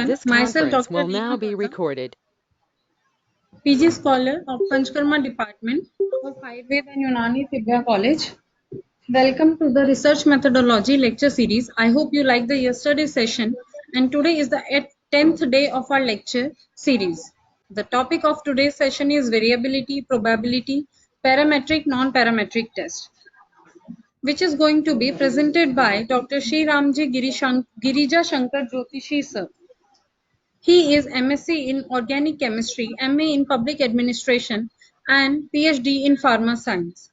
This myself conference Dr. will Reema now be Gautam, recorded. PG scholar of Panchakarma Department of Ayurveda and Unani Tibia College. Welcome to the Research Methodology lecture series. I hope you liked the yesterday session, and today is the 10th day of our lecture series. The topic of today's session is variability, probability, parametric, non-parametric test, which is going to be presented by Dr. Shriramji Girija Shankar Jyotishi sir. He is MSc in Organic Chemistry, MA in Public Administration, and PhD in Pharma Science.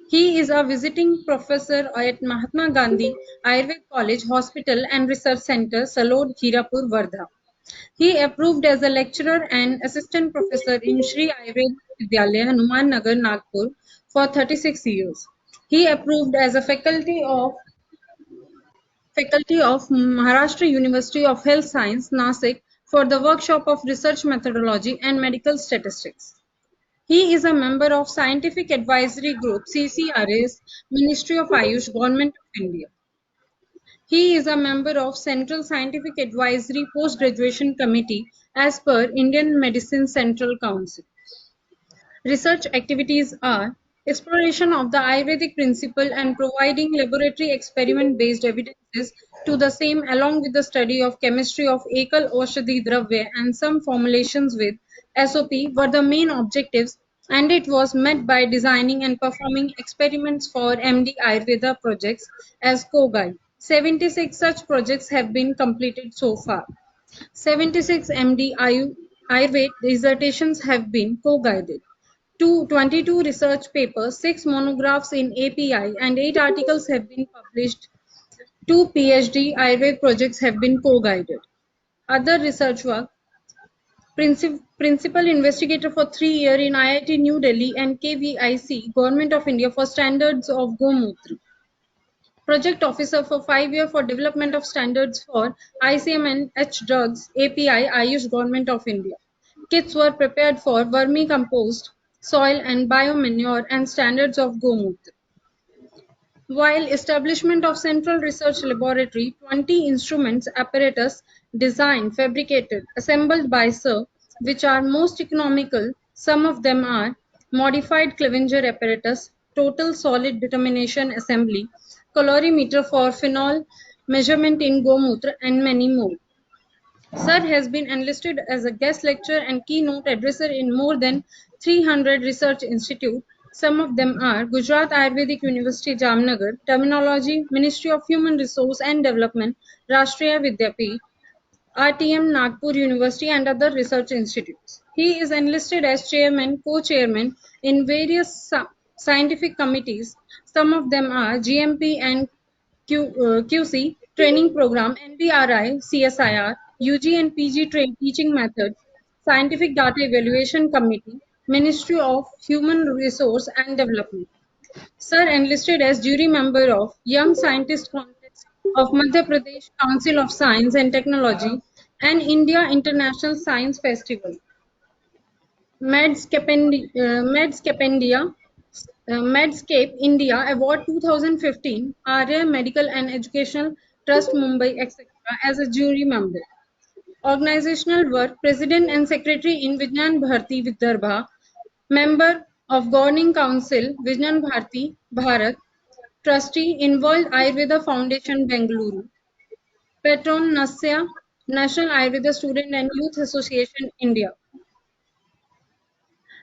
He is a visiting professor at Mahatma Gandhi Ayurveda College Hospital and Research Center, Salod, Hirapur, Wardha. He approved as a lecturer and assistant professor in Shri Ayurveda Vidyalaya, Hanuman Nagar, Nagpur for 36 years. He approved as a faculty of Maharashtra University of Health Science, Nasik, for the workshop of research methodology and medical statistics. He is a member of Scientific Advisory Group CCRS, Ministry of Ayush, Government of India. He is a member of Central Scientific Advisory Post-Graduation Committee as per Indian Medicine Central Council. Research activities are exploration of the Ayurvedic principle and providing laboratory experiment-based evidences to the same along with the study of chemistry of Ekal Aushadhi Dravya and some formulations with SOP were the main objectives, and it was met by designing and performing experiments for MD Ayurveda projects as co-guide. 76 such projects have been completed so far. 76 MD Ayurveda dissertations have been co-guided. 22 research papers, 6 monographs in API, and 8 articles have been published. 2 PhD Ayurveda projects have been co-guided. Other research work: Principal Investigator for 3 years in IIT New Delhi and KVIC, Government of India for Standards of Gomutra. Project Officer for 5 years for Development of Standards for ICM and H Drugs, API, Ayush, Government of India. Kits were prepared for vermicompost, soil and biomanure and standards of Gomutra. While establishment of Central Research Laboratory, 20 instruments, apparatus, designed, fabricated, assembled by Sir, which are most economical. Some of them are modified Clevenger apparatus, total solid determination assembly, colorimeter for phenol measurement in Gomutra, and many more. Sir has been enlisted as a guest lecturer and keynote addresser in more than 300 research institutes. Some of them are Gujarat Ayurvedic University, Jamnagar, Terminology, Ministry of Human Resource and Development, Rashtriya Vidyapeeth, RTM Nagpur University, and other research institutes. He is enlisted as chairman, co-chairman in various scientific committees. Some of them are GMP and QC training program, NBRI, CSIR, UG and PG teaching methods, Scientific Data Evaluation Committee, Ministry of Human Resource and Development. Sir enlisted as jury member of Young Scientist Contest of Madhya Pradesh Council of Science and Technology and India International Science Festival. Medscape India Award 2015, Arya Medical and Educational Trust Mumbai, etc. as a jury member. Organizational work: President and Secretary in Vijnan Bharti Vidarbha, Member of Governing Council Vijnan Bharti Bharat, Trustee in World Ayurveda Foundation Bengaluru, Patron Nasya, National Ayurveda Student and Youth Association India.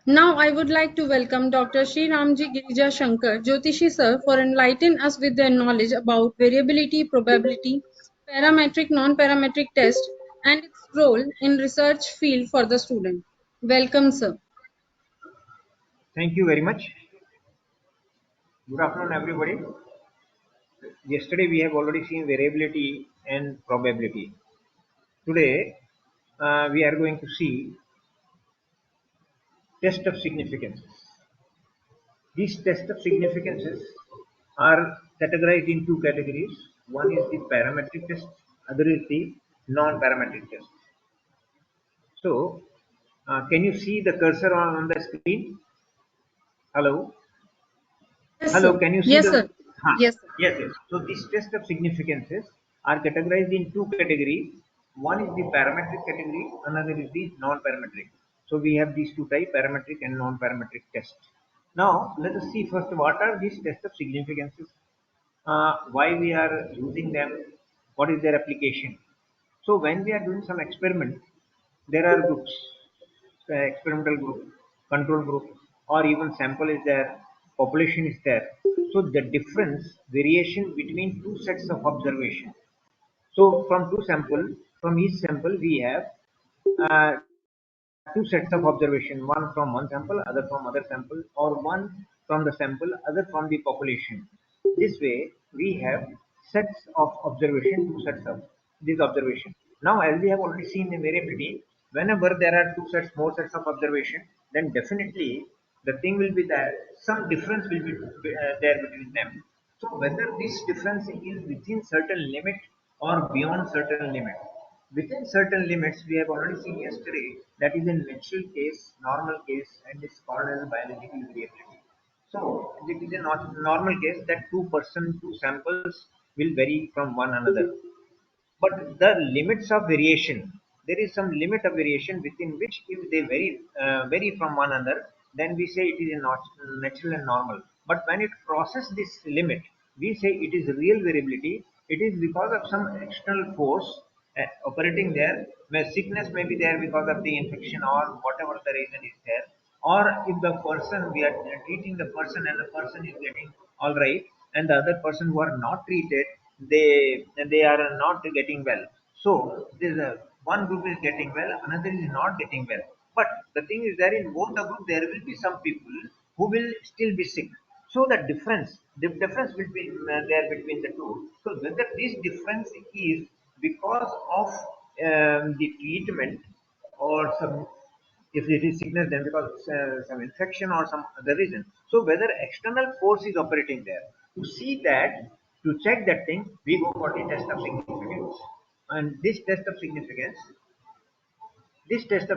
Now I would like to welcome Dr. Shriramji Girija Shankar Jyotishi sir for enlightening us with their knowledge about variability, probability, parametric, non-parametric test and its role in research field for the student. Welcome sir. Thank you very much. Good afternoon, everybody. Yesterday we have already seen variability and probability. Today we are going to see test of significances. These test of significances are categorized in two categories. One is the parametric test, other is the non-parametric test. So, can you see the cursor on the screen? Hello? Yes, Hello, sir. can you see Yes, the? sir. Yes, sir. Yes, yes. So these test of significances are categorized in two categories. One is the parametric category, another is the non-parametric. So we have these two types, parametric and non-parametric tests. Now let us see first what are these tests of significances, why we are using them, what is their application. So when we are doing some experiment, there are groups, experimental group, control group, or even sample is there, population is there. So the difference, variation between two sets of observation. So from each sample we have two sets of observation, one from one sample, other from other sample, or one from the sample, other from the population. This way, we have sets of observation, two sets of these observation. Now, as we have already seen in variability, whenever there are two sets, more sets of observation, then definitely the thing will be that some difference will be there between them. So whether this difference is within certain limit or beyond certain limit. Within certain limits, we have already seen yesterday that is a natural case, normal case, and is called as biological variability. So it is a normal case that two samples will vary from one another. But the limits of variation, there is some limit of variation within which if they vary from one another, then we say it is a not natural and normal. But when it crosses this limit, we say it is real variability. It is because of some external force operating there, where sickness may be there because of the infection or whatever the reason is there, or if the person we are treating the person and the person is getting all right, and the other person who are not treated, they are not getting well. So there's a one group is getting well, another is not getting well. But the thing is that in both the group there will be some people who will still be sick. So the difference will be there between the two. So whether this difference is because of the treatment or some, if it is sickness, then because some infection or some other reason. So whether external force is operating there, to see that, to check that thing, we go for the test of significance. And this test of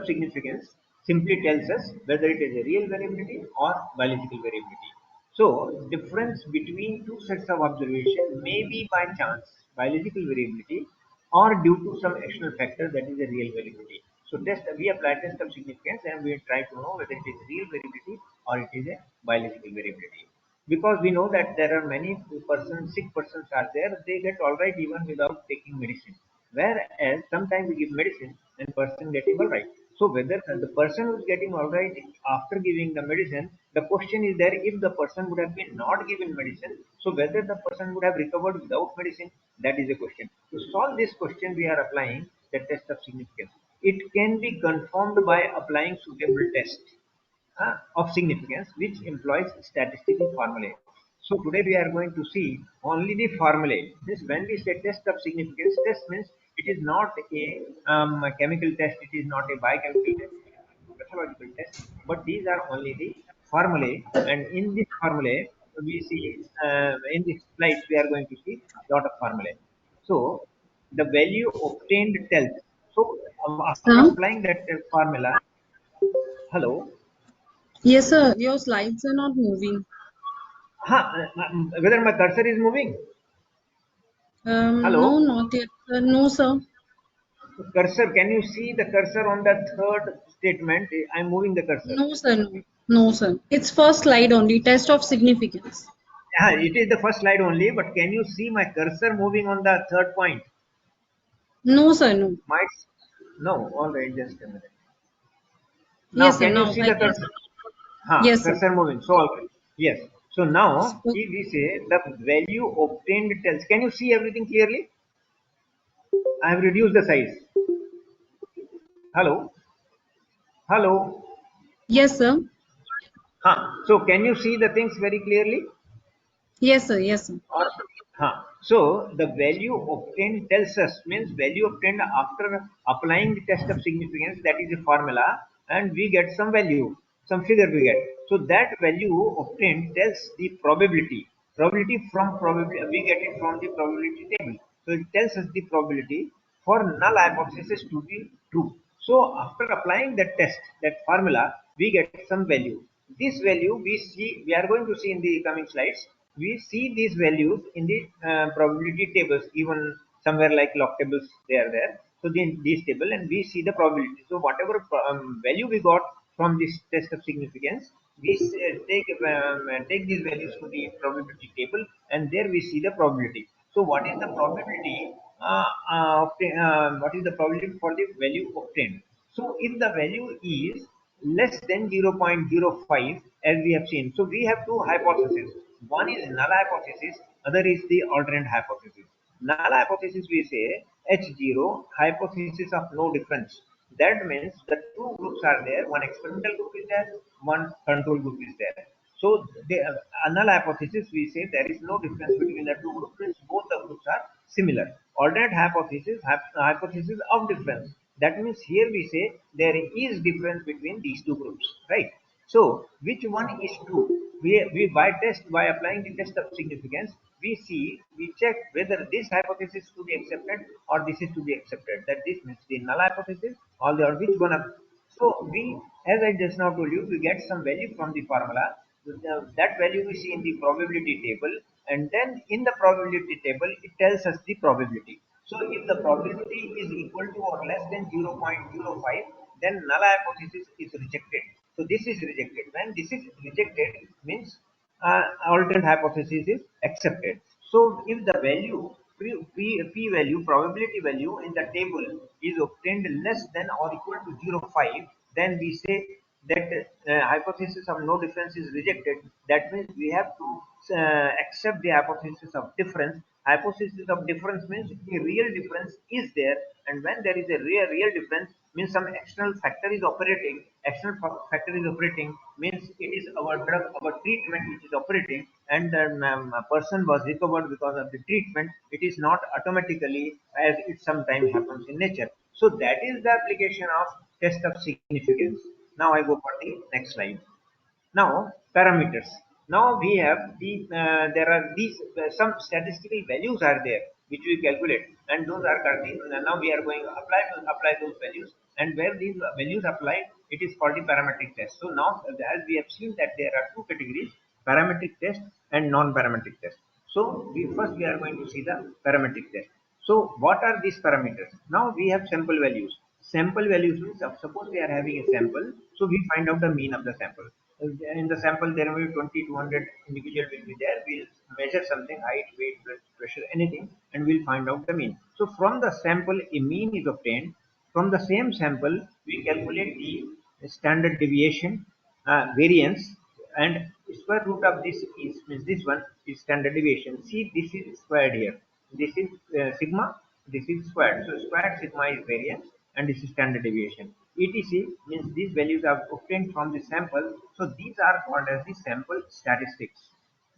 significance simply tells us whether it is a real variability or biological variability. So, difference between two sets of observation may be by chance, biological variability, or due to some external factor, that is a real variability. So, we apply test of significance and we try to know whether it is real variability or it is a biological variability. Because we know that there are many sick persons are there, they get all right even without taking medicine. Whereas sometimes we give medicine and person getting all right. So whether the person who is getting all right after giving the medicine, the question is there, if the person would have been not given medicine, so whether the person would have recovered without medicine, that is a question. To solve this question, we are applying the test of significance. It can be confirmed by applying suitable test of significance which employs statistical formulae. So today we are going to see only the formulae. This, when we say test of significance, test means it is not a chemical test, it is not a biochemical test, it is not a pathological test, but these are only the formulae. And in this formulae, we see in this slides we are going to see a lot of formulae. So the value obtained tells. So after Sir? applying that formula, hello. Yes, sir. Your slides are not moving. Whether my cursor is moving? No, Hello? not yet, sir. No, sir. Cursor, can you see the cursor on the third statement? I'm moving the cursor. No, sir. No. No, sir. It's first slide only. Test of significance. It is the first slide only, but can you see my cursor moving on the third point? No, sir. No. Might, no, all right, just a minute. Now, Yes, sir. can you Now see I the can cursor? see. Yes, sir. Cursor moving. So, all right. Yes. So now, So, if we say the value obtained tells, can you see everything clearly? I have reduced the size. Hello? Hello? yes, sir. So, can you see the things very clearly? Yes, sir. Yes, sir. Or so the value obtained tells us, means value obtained after applying the test of significance, that is a formula, and we get some value, some figure we get. So that value obtained tells the probability from probability, we get it from the probability table. So it tells us the probability for null hypothesis to be true. So after applying that test, that formula, we get some value. This value we are going to see in the coming slides. We see these values in the probability tables, even somewhere like log tables, they are there. So this table, and we see the probability. So whatever value we got from this test of significance, we take these values to the probability table, and there we see the probability. So what is the probability? What is the probability for the value obtained? So if the value is less than 0.05, as we have seen, so we have two hypotheses. One is null hypothesis, other is the alternate hypothesis. Null hypothesis, we say H0, hypothesis of no difference. That means the two groups are there, one experimental group is there, one control group is there. So the null hypothesis, we say there is no difference between the two groups, means both the groups are similar. Alternate hypothesis, hypothesis of difference. That means here we say there is difference between these two groups, right? So which one is true? We by applying the test of significance, we check whether this hypothesis to be accepted or this is to be accepted. That this means the null hypothesis or which one of. So we, as I just now told you, we get some value from the formula. That value we see in the probability table, and then in the probability table it tells us the probability. So if the probability is equal to or less than 0.05, then null hypothesis is rejected. So this is rejected. When this is rejected, means alternate hypothesis is accepted. So if the value p value, probability value in the table is obtained less than or equal to 0.5, then we say that hypothesis of no difference is rejected. That means we have to accept the hypothesis of difference. Hypothesis of difference means a real difference is there, and when there is a real difference, means some external factor is operating. External factor is operating means it is our drug, our treatment which is operating, and the a person was recovered because of the treatment. It is not automatically, as it sometimes happens in nature. So that is the application of test of significance. Now I go for the next slide. Now parameters. Now we have there are these some statistical values are there which we calculate, and those are now we are going to apply those values, and where these values apply, it is called the parametric test. So now, as we have seen that there are two categories: parametric test and non-parametric test. So we are going to see the parametric test. So what are these parameters? Now we have sample values. Sample values means, suppose we are having a sample, so we find out the mean of the sample. In the sample there will be 20 200 individual will be there. We'll measure something, height, weight, blood pressure, anything, and we'll find out the mean. So from the sample a mean is obtained. From the same sample we calculate the standard deviation, variance, and square root of this is means this one is standard deviation. See, this is squared here. This is sigma. This is squared. So squared sigma is variance, and this is standard deviation. ETC means these values are obtained from the sample. So these are called as the sample statistics.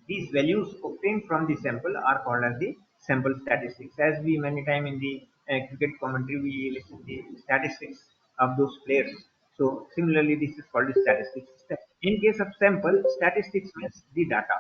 These values obtained from the sample are called as the sample statistics. As we many time in the cricket commentary we listen the statistics of those players. So similarly, this is called the statistics. In case of sample, statistics means the data.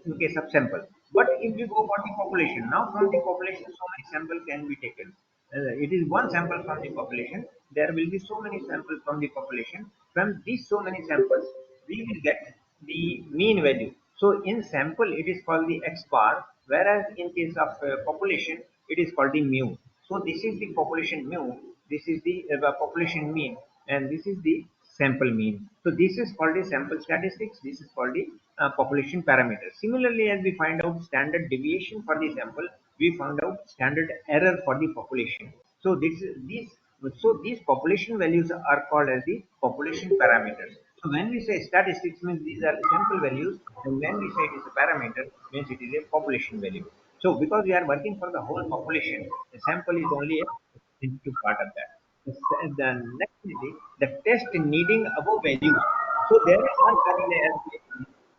In case of sample, but if we go for the population, now from the population, so many sample can be taken. It is one sample from the population. There will be so many samples from the population. From these so many samples, we will get the mean value. So in sample, it is called the X bar, whereas in case of population, it is called the mu. So this is the population mu, this is the population mean, and this is the sample mean. So this is called the sample statistics. This is called the population parameter. Similarly, as we find out standard deviation for the sample, we found out standard error for the population. So these population values are called as the population parameters. So when we say statistics, means these are the sample values, and when we say it is a parameter, means it is a population value. So because we are working for the whole population, the sample is only a sensitive part of that. The next is the test needing above values. So there are formulae.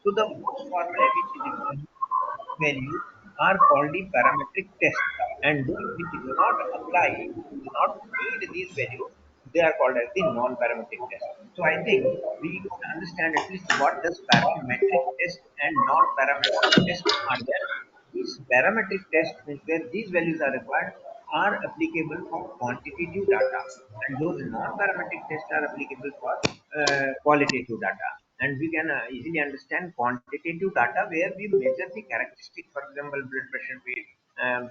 So the most formulae which is values are called the parametric test, and those which do not apply, do not need these values, they are called as the non-parametric test. So I think we could understand at least what does parametric test and non-parametric test are there. These parametric tests means where these values are required are applicable for quantitative data, and those non-parametric tests are applicable for qualitative data. And we can easily understand quantitative data where we measure the characteristic, for example, blood pressure, weight,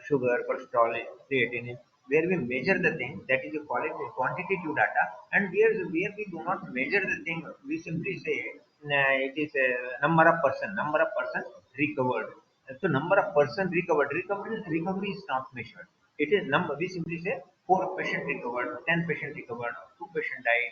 sugar, cholesterol, creatinine. where we measure the thing, that is a quantitative data, and where we do not measure the thing, we simply say it is a number of person recovered. So number of person recovery is not measured. It is number. We simply say 4 patient recovered, 10 patient recovered, 2 patient died,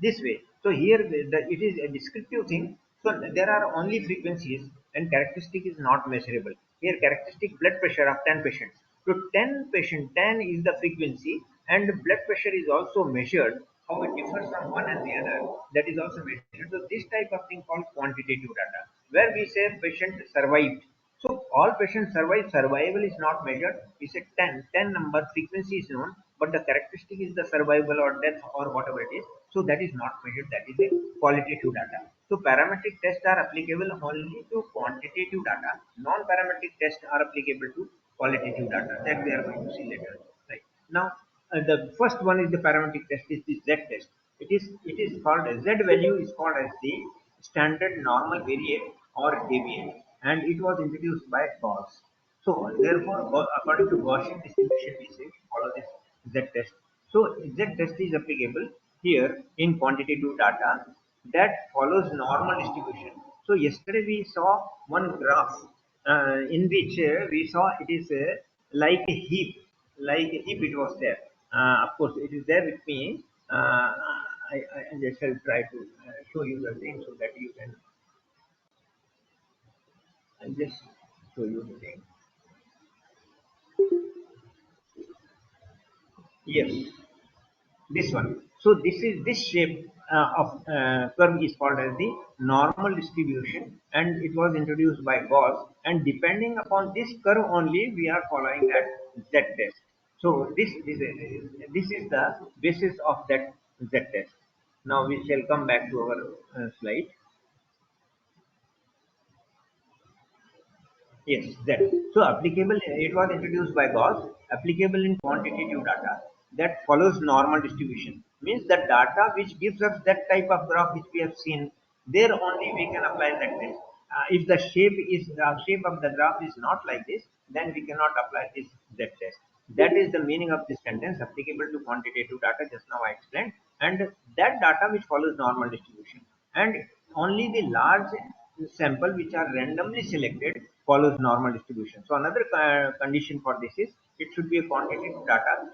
this way. So here it is a descriptive thing. So there are only frequencies and characteristic is not measurable. Here characteristic blood pressure of 10 patients. So 10 patient 10 is the frequency and blood pressure is also measured. How it differs from one and the other, that is also measured. So this type of thing called quantitative data, where we say patient survived. So all patients survive. Survival is not measured. We say 10 number frequency is known, but the characteristic is the survival or death or whatever it is. So that is not measured. That is a qualitative data. So parametric tests are applicable only to quantitative data. Non-parametric tests are applicable to qualitative data. That we are going to see later. Right now, the first one is the parametric test. Is the Z test. It is called Z value is called as the standard normal variate or deviate, and it was introduced by Gauss. So therefore, according to Gaussian distribution, we say follow this Z test. So Z test is applicable here in quantitative data that follows normal distribution. So yesterday we saw one graph in which we saw it is like a heap it was there. Of course, it is there with me. I just shall try to show you the thing so that you can. I'll just show you the thing. Yes, this one. So this shape of curve is called as the normal distribution, and it was introduced by Gauss. And depending upon this curve only, we are following that Z test. So this is the basis of that Z test. Now we shall come back to our slide. Yes, that. So applicable, it was introduced by Gauss, applicable in quantitative data that follows normal distribution. Means the data which gives us that type of graph which we have seen, there only we can apply that test. If the shape of the graph is not like this, then we cannot apply this that test. That is the meaning of this sentence, applicable to quantitative data. Just now I explained, and that data which follows normal distribution, and only the large sample which are randomly selected follows normal distribution. So another condition for this is it should be a quantitative data.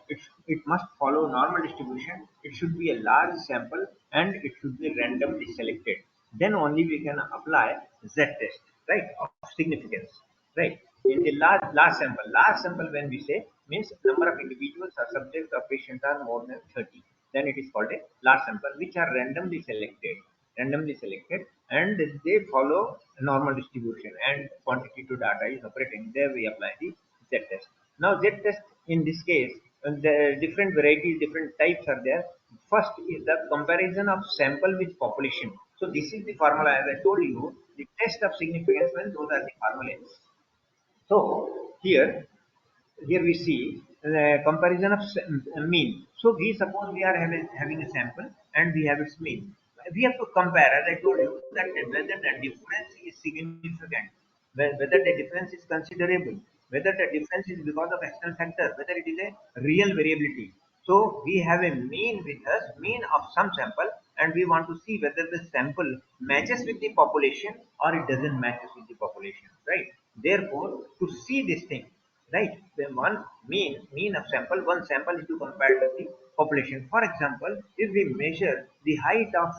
It must follow normal distribution. It should be a large sample and it should be randomly selected. Then only we can apply Z test, right, of significance, right? In the large sample when we say means number of individuals or subjects or patients are more than 30. Then it is called a large sample which are randomly selected and they follow normal distribution and quantitative data is operating. There we apply the Z test. Now Z test in this case, the different varieties, different types are there. First is the comparison of sample with population. So this is the formula as I told you, the test of significance when those are the formulas. So here we see the comparison of mean. So we suppose we are having a sample and we have its mean. We have to compare, as I told you, that whether the difference is significant, whether the difference is considerable, whether the difference is because of external factor, whether it is a real variability. So we have a mean with us, mean of some sample, and we want to see whether the sample matches with the population or it doesn't matches with the population, right? Therefore, to see this thing, right, then mean of sample, one sample is to compare with the population. For example, if we measure the height of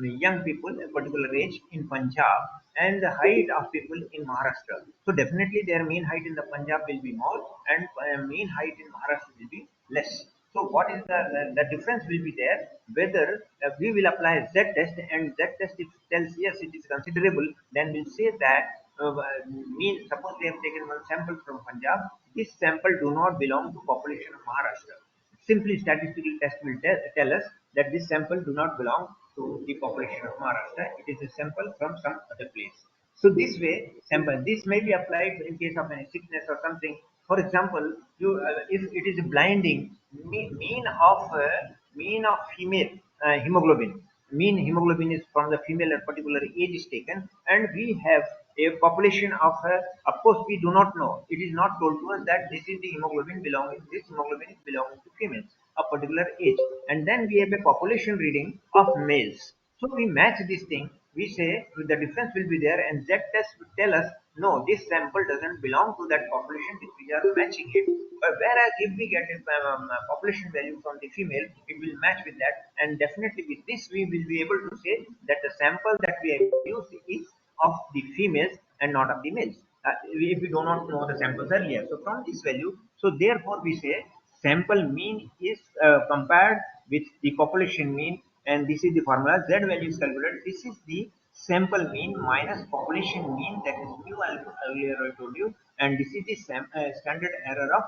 young people, a particular age in Punjab, and the height of people in Maharashtra, so definitely their mean height in the Punjab will be more, and mean height in Maharashtra will be less. So what is the difference will be there? Whether we will apply Z test, and Z test if tells yes it is considerable, then we'll say that mean, suppose we have taken one sample from Punjab, this sample do not belong to population of Maharashtra. Simply statistical test will tell us that this sample do not belong to the population of Maharashtra. It is a sample from some other place. So this way, sample this may be applied in case of any sickness or something. For example, if it is a blinding mean of female hemoglobin. Mean hemoglobin is from the female at particular age is taken, and we have a population of course we do not know, it is not told to us that this is the hemoglobin belonging, this hemoglobin is belonging to females of particular age, and then we have a population reading of males. So we match this thing, we say the difference will be there, and z test will tell us no, this sample doesn't belong to that population which we are matching it. But whereas if we get a population value from the female, it will match with that, and definitely with this we will be able to say that the sample that we have used is of the females and not of the males. If we do not know the samples earlier. So from this value, so therefore we say sample mean is compared with the population mean, and this is the formula. Z value is calculated. This is the sample mean minus population mean, that is mu earlier I told you, and this is the standard error of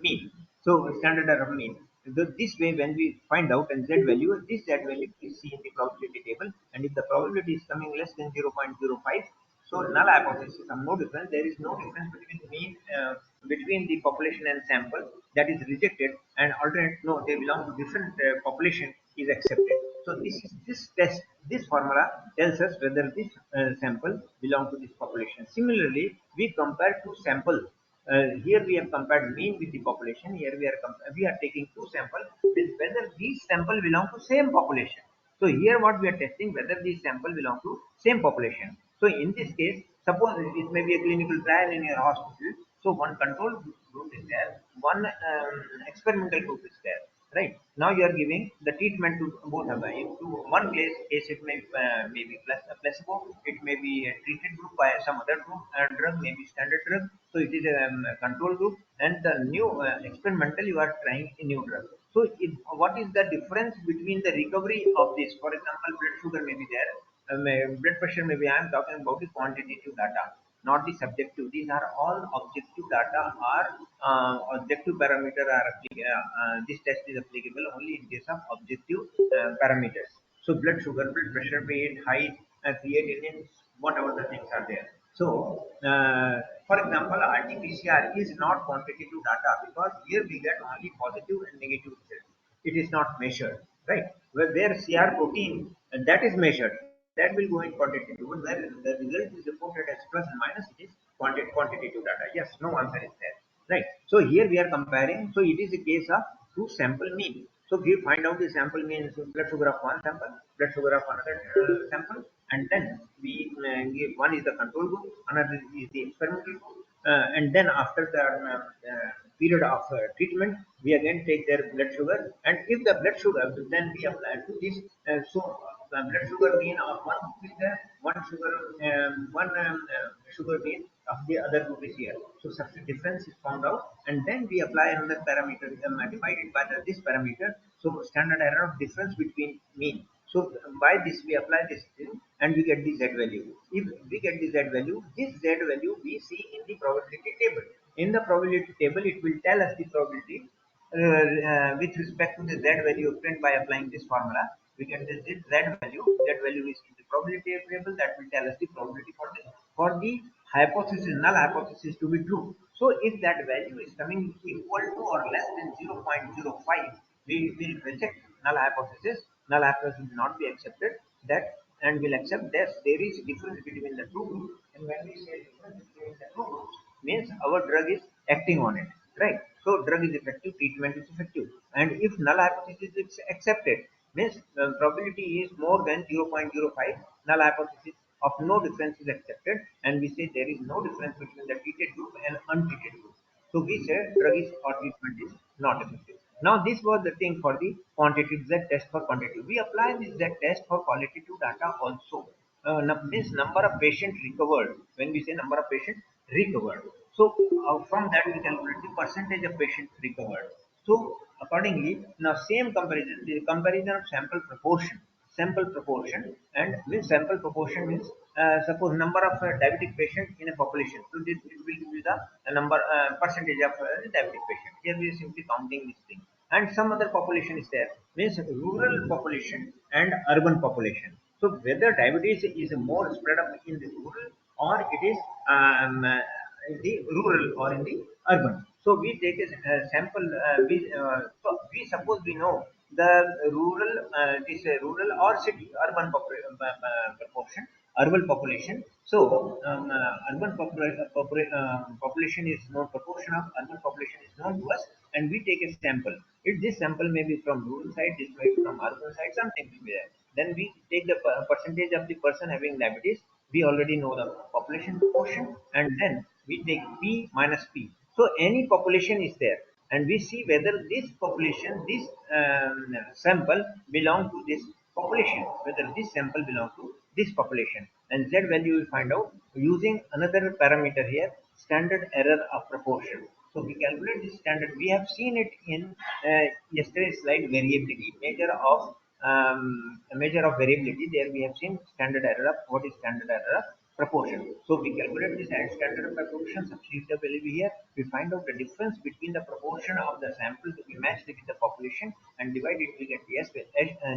mean. So standard error of mean. This way, when we find out and z value, this z value is seen in the probability table, and if the probability is coming less than 0.05, so null hypothesis of no difference. There is no difference between mean between the population and sample, that is rejected, and alternate no, they belong to different population is accepted. So this test, this formula tells us whether this sample belong to this population. Similarly, we compare two samples. Here we have compared mean with the population. Here we are taking two samples with whether these sample belong to same population. So here what we are testing, whether these sample belong to same population. So in this case, suppose it may be a clinical trial in your hospital. So one control group is there, one experimental group is there. Right now you are giving the treatment to both of them. To one case it may be placebo, it may be a treated group by some other group, drug may be standard drug. So it is a control group, and the new experimental you are trying a new drug. So what is the difference between the recovery of this? For example, blood sugar may be there, blood pressure maybe. I am talking about the quantitative data, not the subjective. These are all objective data, are objective parameter are this test is applicable only in case of objective parameters. So blood sugar, blood pressure, weight, height, creatinine, whatever the things are there. So for example, RT-PCR is not quantitative data, because here we get only positive and negative results. It is not measured, right? Where CR protein, that is measured, that will go in quantitative. But where the result is reported as plus and minus, it is quantitative data. Yes, no answer is there, right? So here we are comparing. So it is a case of two sample mean. So we find out the sample mean, so blood sugar of one sample, blood sugar of another sample, and then we give one is the control group, another is the experimental group, and then after the period of treatment, we again take their blood sugar, and if the blood sugar, then we apply to this. So the blood sugar mean of one group is there, one sugar mean of the other group is here. So such a difference is found out, and then we apply another parameter, divided by this parameter. So standard error of difference between mean. So by this we apply this thing, and we get the z value. If we get the z value, this z value we see in the probability table. In the probability table, it will tell us the probability with respect to the z value obtained by applying this formula. We get the z value. Z value is in the probability table, that will tell us the probability for the hypothesis, null hypothesis to be true. So if that value is coming equal to or less than 0.05, we will reject null hypothesis. Null hypothesis will not be accepted. That, and will accept that there is a difference between the two groups. And when we say difference between the two groups, means our drug is acting on it, right? So drug is effective, treatment is effective. And if null hypothesis is accepted, means the probability is more than 0.05, null hypothesis of no difference is accepted, and we say there is no difference between the treated group and untreated group. So we say drug is or treatment is not effective. Now this was the thing for the quantitative Z test for quantitative. We apply this Z test for qualitative data also. Means number of patients recovered. When we say number of patients recovered, so from that we calculate the percentage of patients recovered. So accordingly, now same comparison, the comparison of sample proportion, and with sample proportion means suppose number of diabetic patients in a population. So this it will give you the number percentage of diabetic patient. Here we are simply counting this thing, and some other population is there, means rural population and urban population. So whether diabetes is more spread up in the rural, or it is in the rural or in the urban. So we take a sample. So we suppose we know the rural, this rural or city, urban proportion, urban population. So urban population is known, proportion of urban population is known to us, and we take a sample. If this sample may be from rural side, this may be from urban side, something will be there. Then we take the percentage of the person having diabetes. We already know the population proportion, and then we take P minus P. So any population is there, and we see whether this population, this sample belong to this population, whether this sample belong to this population, and Z value we find out using another parameter here, standard error of proportion. So we calculate this standard. We have seen it in yesterday's slide, variability, measure of variability. There we have seen standard error of, what is standard error of proportion. So we calculate this as standard of proportion, substitute the value here. We find out the difference between the proportion of the sample to be matched with the population, and divide it, we get the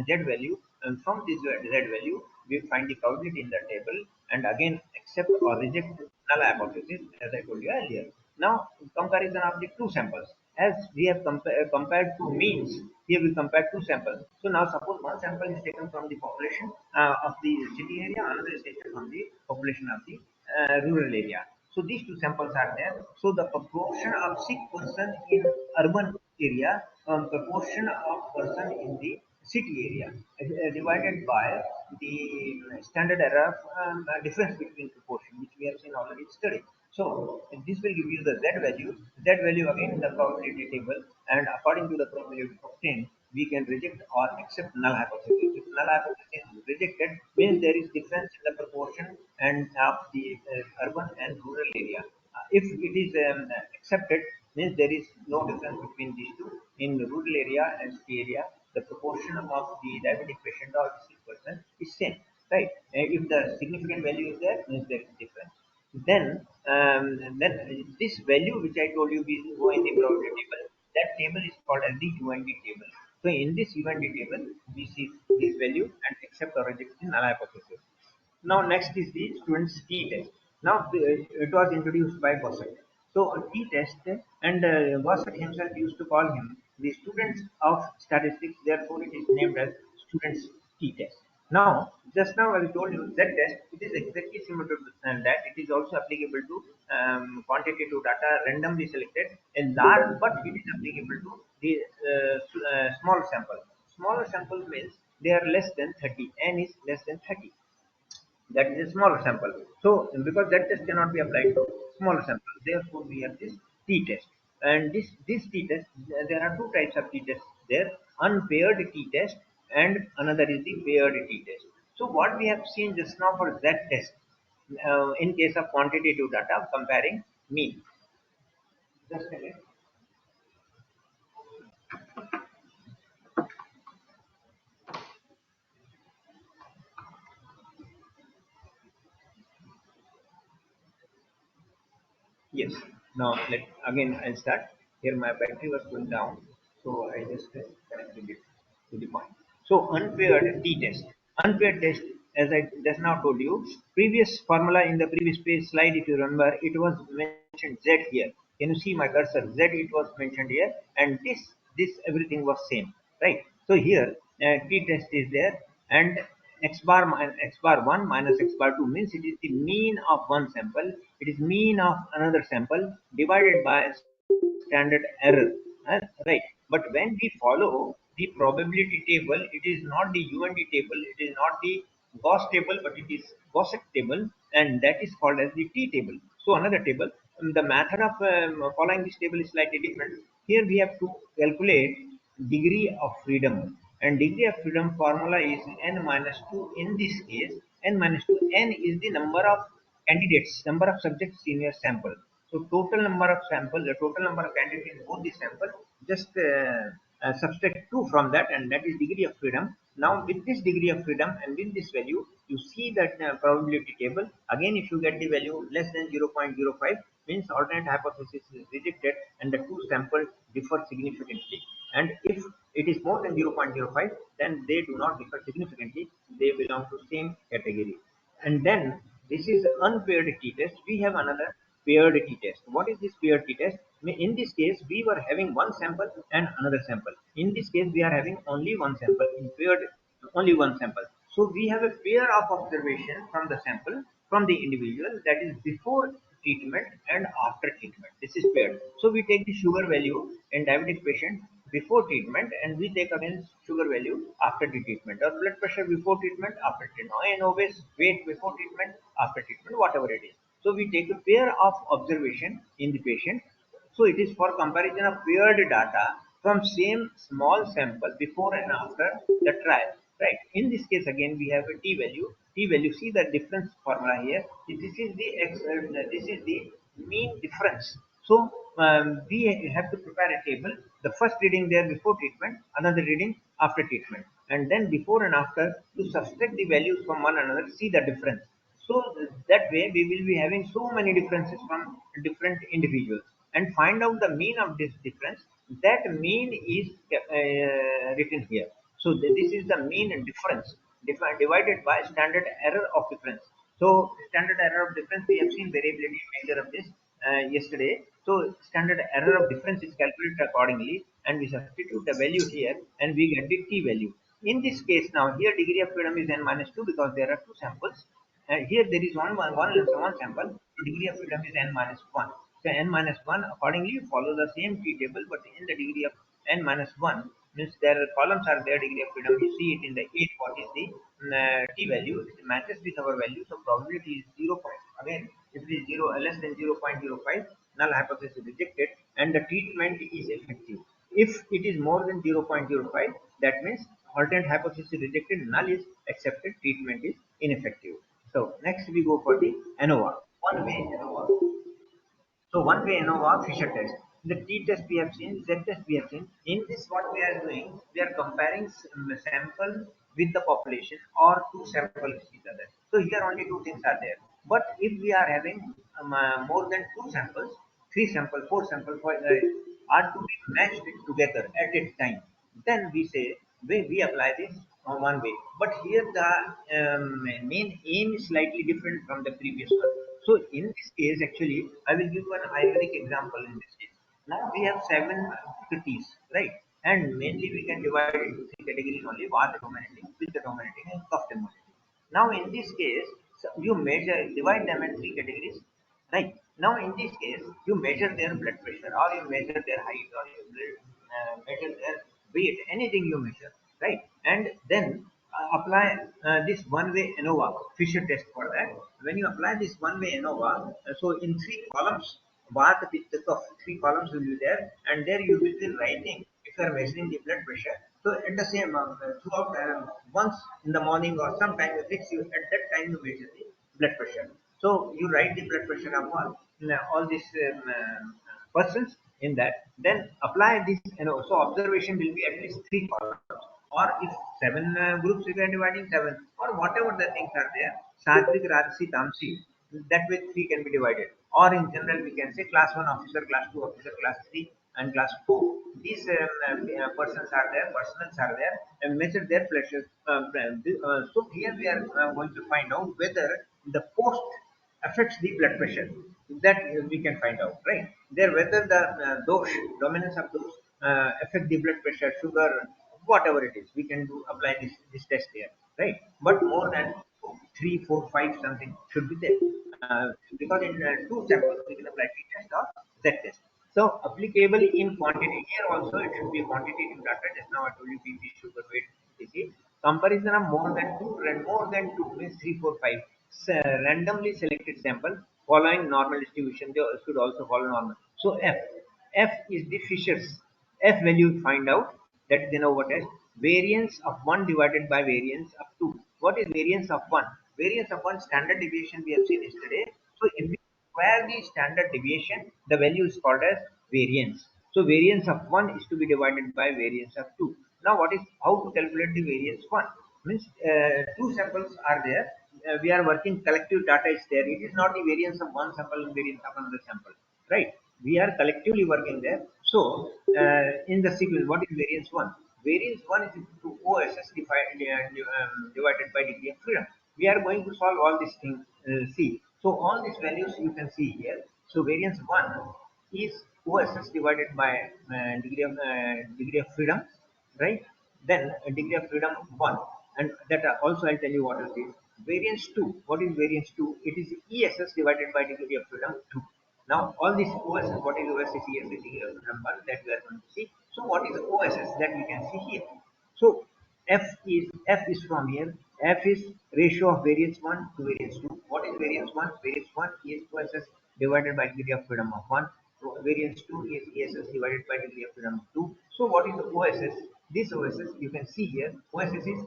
Z value, and from this Z value we find the probability in the table, and again accept or reject null hypothesis as I told you earlier. Now comparison of the two samples, as we have compared two means, here we compare two samples. So now suppose one sample is taken from the population of the city area, another is taken from the population of the rural area. So these two samples are there. So the proportion of sick person in urban area, proportion of person in the city area, divided by the standard error difference between proportion, which we have seen already studied. So this will give you the Z value again in the probability table, and according to the probability obtained, we can reject or accept null hypothesis. If null hypothesis is rejected, means there is difference in the proportion and of the urban and rural area. If it is accepted, means there is no difference between these two. In the rural area and city area, the proportion of the diabetic patient or sick person is same, right? If the significant value is there, means there is difference. Then this value which I told you, we go in the probability table. That table is called as the UND table. So in this UND table, we see this value and accept or reject the null hypothesis. Now next is the student's t-test. Now it was introduced by Gossett. So a t-test, and Gossett himself used to call him the students of statistics. Therefore, it is named as student's t-test. Now, just now I told you that test, it is exactly similar to that. It is also applicable to quantitative data randomly selected, a large, but it is applicable to the small sample. Smaller sample means they are less than 30. N is less than 30, that is a smaller sample. So because that test cannot be applied to smaller sample, therefore we have this t-test. And this t-test, there are two types of t-test there: unpaired t-test and another is the paired t-test. So what we have seen just now for that test, in case of quantitative data comparing mean. Just a minute. Yes. Now let again I'll start. Here my battery was going down, so I just connected it to the point. So unpaired t-test. Unpaired test, as I just now told you, previous formula in the previous page slide, if you remember, it was mentioned Z here. Can you see my cursor? Z it was mentioned here, and this everything was same, right? So here t-test is there, and x bar 1 minus x bar 2 means it is the mean of one sample, it is mean of another sample divided by standard error, right? But when we follow the probability table, it is not the UND table, it is not the Gauss table, but it is Gossett table, and that is called as the T table. So another table. The method of following this table is slightly different. Here we have to calculate degree of freedom, and degree of freedom formula is n minus 2. In this case, n minus 2, n is the number of candidates, number of subjects in your sample. So total number of sample, the total number of candidates in both the sample, just subtract 2 from that, and that is degree of freedom. Now with this degree of freedom and with this value, you see that probability table. Again, if you get the value less than 0.05, means alternate hypothesis is rejected and the two samples differ significantly. And if it is more than 0.05, then they do not differ significantly. They belong to same category. And then this is unpaired t-test. We have another paired t-test. What is this paired t-test? In this case, we were having one sample and another sample. In this case, we are having only one sample. In paired, only one sample. So we have a pair of observation from the sample, from the individual, that is before treatment and after treatment. This is paired. So we take the sugar value in diabetic patient before treatment, and we take again sugar value after the treatment, or blood pressure before treatment, after treatment, and obese weight before treatment, after treatment, whatever it is. So we take a pair of observation in the patient. So it is for comparison of paired data from same small sample before and after the trial. Right. In this case, again we have a t value. T value. See the difference formula here. This is the this is the mean difference. So we have to prepare a table. The first reading there before treatment, another reading after treatment, and then before and after to subtract the values from one another. See the difference. So that way we will be having so many differences from different individuals and find out the mean of this difference. That mean is written here. So this is the mean difference divided by standard error of difference. So standard error of difference, we have seen variability measure of this yesterday. So standard error of difference is calculated accordingly, and we substitute the value here, and we get the t value. In this case now, here degree of freedom is n minus 2 because there are two samples. And here there is one sample, so degree of freedom is n minus 1. So n minus 1 accordingly you follow the same t table, but in the degree of n minus 1 means there are columns are there, degree of freedom, you see it in the 8, what is the t value, it matches with our value, so probability is 0. Again, if it is 0 less than 0.05, null hypothesis is rejected and the treatment is effective. If it is more than 0.05, that means alternate hypothesis is rejected, null is accepted, treatment is ineffective. So next we go for the ANOVA, one way ANOVA. So one way ANOVA Fisher test. The t test we have seen, z test we have seen. In this, what we are doing, we are comparing sample with the population or two samples with each other. So here only two things are there. But if we are having more than two samples, three samples, four samples are to be matched together at a time, then we say we apply this one way. But here the main aim is slightly different from the previous one. So in this case, actually, I will give one ironic example in this case. Now we have seven cities, right? And mainly we can divide it into three categories only: Vata dominating, Pitta dominating, and Kapha dominating. Now in this case, so you measure, divide them in three categories, right? Now in this case, you measure their blood pressure, or you measure their height, or you measure their weight, anything you measure, right? And then apply this one-way ANOVA Fisher test for that. When you apply this one-way ANOVA, so in three columns, Vata, Pitta, Kapha, three columns will be there, and there you will be writing if you are measuring the blood pressure. So at the same throughout once in the morning or sometime you fix you at that time you measure the blood pressure. So you write the blood pressure of all these persons in that. Then apply this. So observation will be at least three columns, or if seven groups we are dividing seven, or whatever the things are there. Satvik, Rajasi, Tamsi. That way three can be divided. Or in general we can say class one officer, class two officer, class three, and class four. These persons are there, personals are there, and measure their pressure. So here we are going to find out whether the post affects the blood pressure. That we can find out, right? There whether the dosh, dominance of those affect the blood pressure, sugar, whatever it is, we can do apply this test here, right? But more than three, four, five something should be there. Because in two samples we can apply t-test or z-test. So applicable in quantity, here also it should be quantitative data. Just now I told you BP, sugar, weight, etc. Comparison of more than two, and more than two means three, four, five. Randomly selected sample following normal distribution. They should also follow normal. So F. F is the Fisher's F value find out, that is the ANOVA test. Variance of 1 divided by variance of 2. What is variance of 1? Variance of 1 standard deviation we have seen yesterday. So if we square the standard deviation, the value is called as variance. So variance of 1 is to be divided by variance of 2. Now what is how to calculate the variance 1? Means two samples are there. We are working collective data is there. It is not the variance of one sample and variance of another sample, right? We are collectively working there. So in the sequence, what is variance 1? Variance 1 is equal to OSS divided by degree of freedom. We are going to solve all these things. See, so all these values you can see here. So variance 1 is OSS divided by degree of freedom, right? Then degree of freedom 1, and that also I'll tell you what is it. Variance 2. What is variance 2? It is ESS divided by degree of freedom 2. Now, all these OSS, what is OSS, ESS, degree of freedom 1, that we are going to see. So, what is OSS that we can see here? So, F is from here. F is ratio of variance 1 to variance 2. What is variance 1? Variance 1 is OSS divided by degree of freedom of 1. So variance 2 is ESS divided by degree of freedom of 2. So what is the OSS? This OSS you can see here. OSS is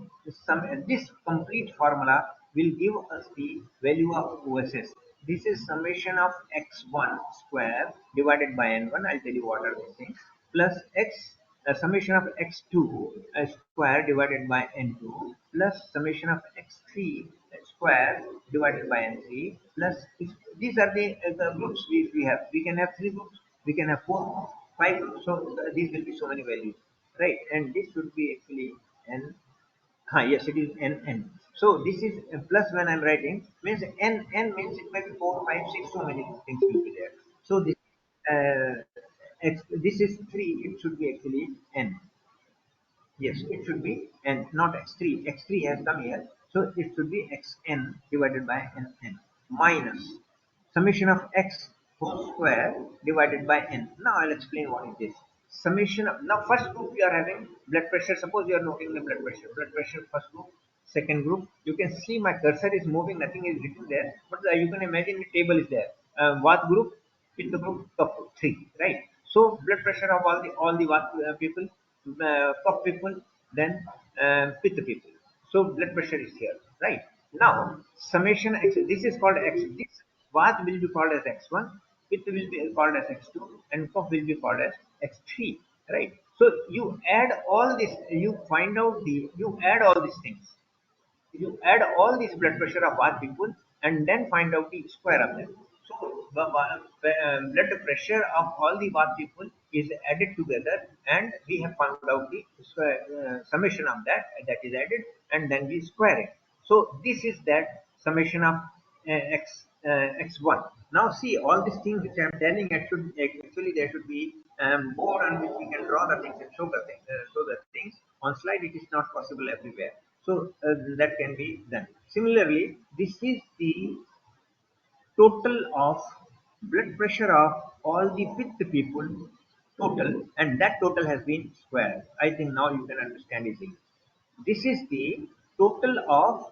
this complete formula will give us the value of OSS. This is summation of x1 square divided by n1. I'll tell you what are these things. Plus x summation of x2 square divided by n2 plus summation of x3 square divided by n3 plus these are the groups we have. We can have three groups, we can have four, five groups. So these will be so many values, right? And this should be actually n. Yes, it is n n. So this is plus when I'm writing means n means it may be 4, 5, 6. So many things will be there. So this this is 3. It should be actually n. Yes, it should be n, not x3. X3 has come here, so it should be xn divided by nn minus summation of x whole square divided by n. Now I'll explain what it is. Summation of, now first group we are having blood pressure. Suppose you are noting the blood pressure. Blood pressure first group, second group. You can see my cursor is moving. Nothing is written there, but you can imagine the table is there. What group? It's the group of 3, right? So blood pressure of all the what people, cough people, then pitta people. So blood pressure is here, right? Now summation x. This is called x. This what will be called as x1, pitta will be called as x2, and cough will be called as x3, right? So you add all this. You add all these things. You add all these blood pressure of all people and then find out the square of them. So blood pressure of all the bath people is added together and we have found out the summation of that is added and then we square it. So this is that summation of x1. Now see all these things which I am telling actually there should be board on which we can draw the things and show the things. On slide it is not possible everywhere. So that can be done. Similarly, this is the total of blood pressure of all the fifth people total, and that total has been squared. I think now you can understand easily. This is the total of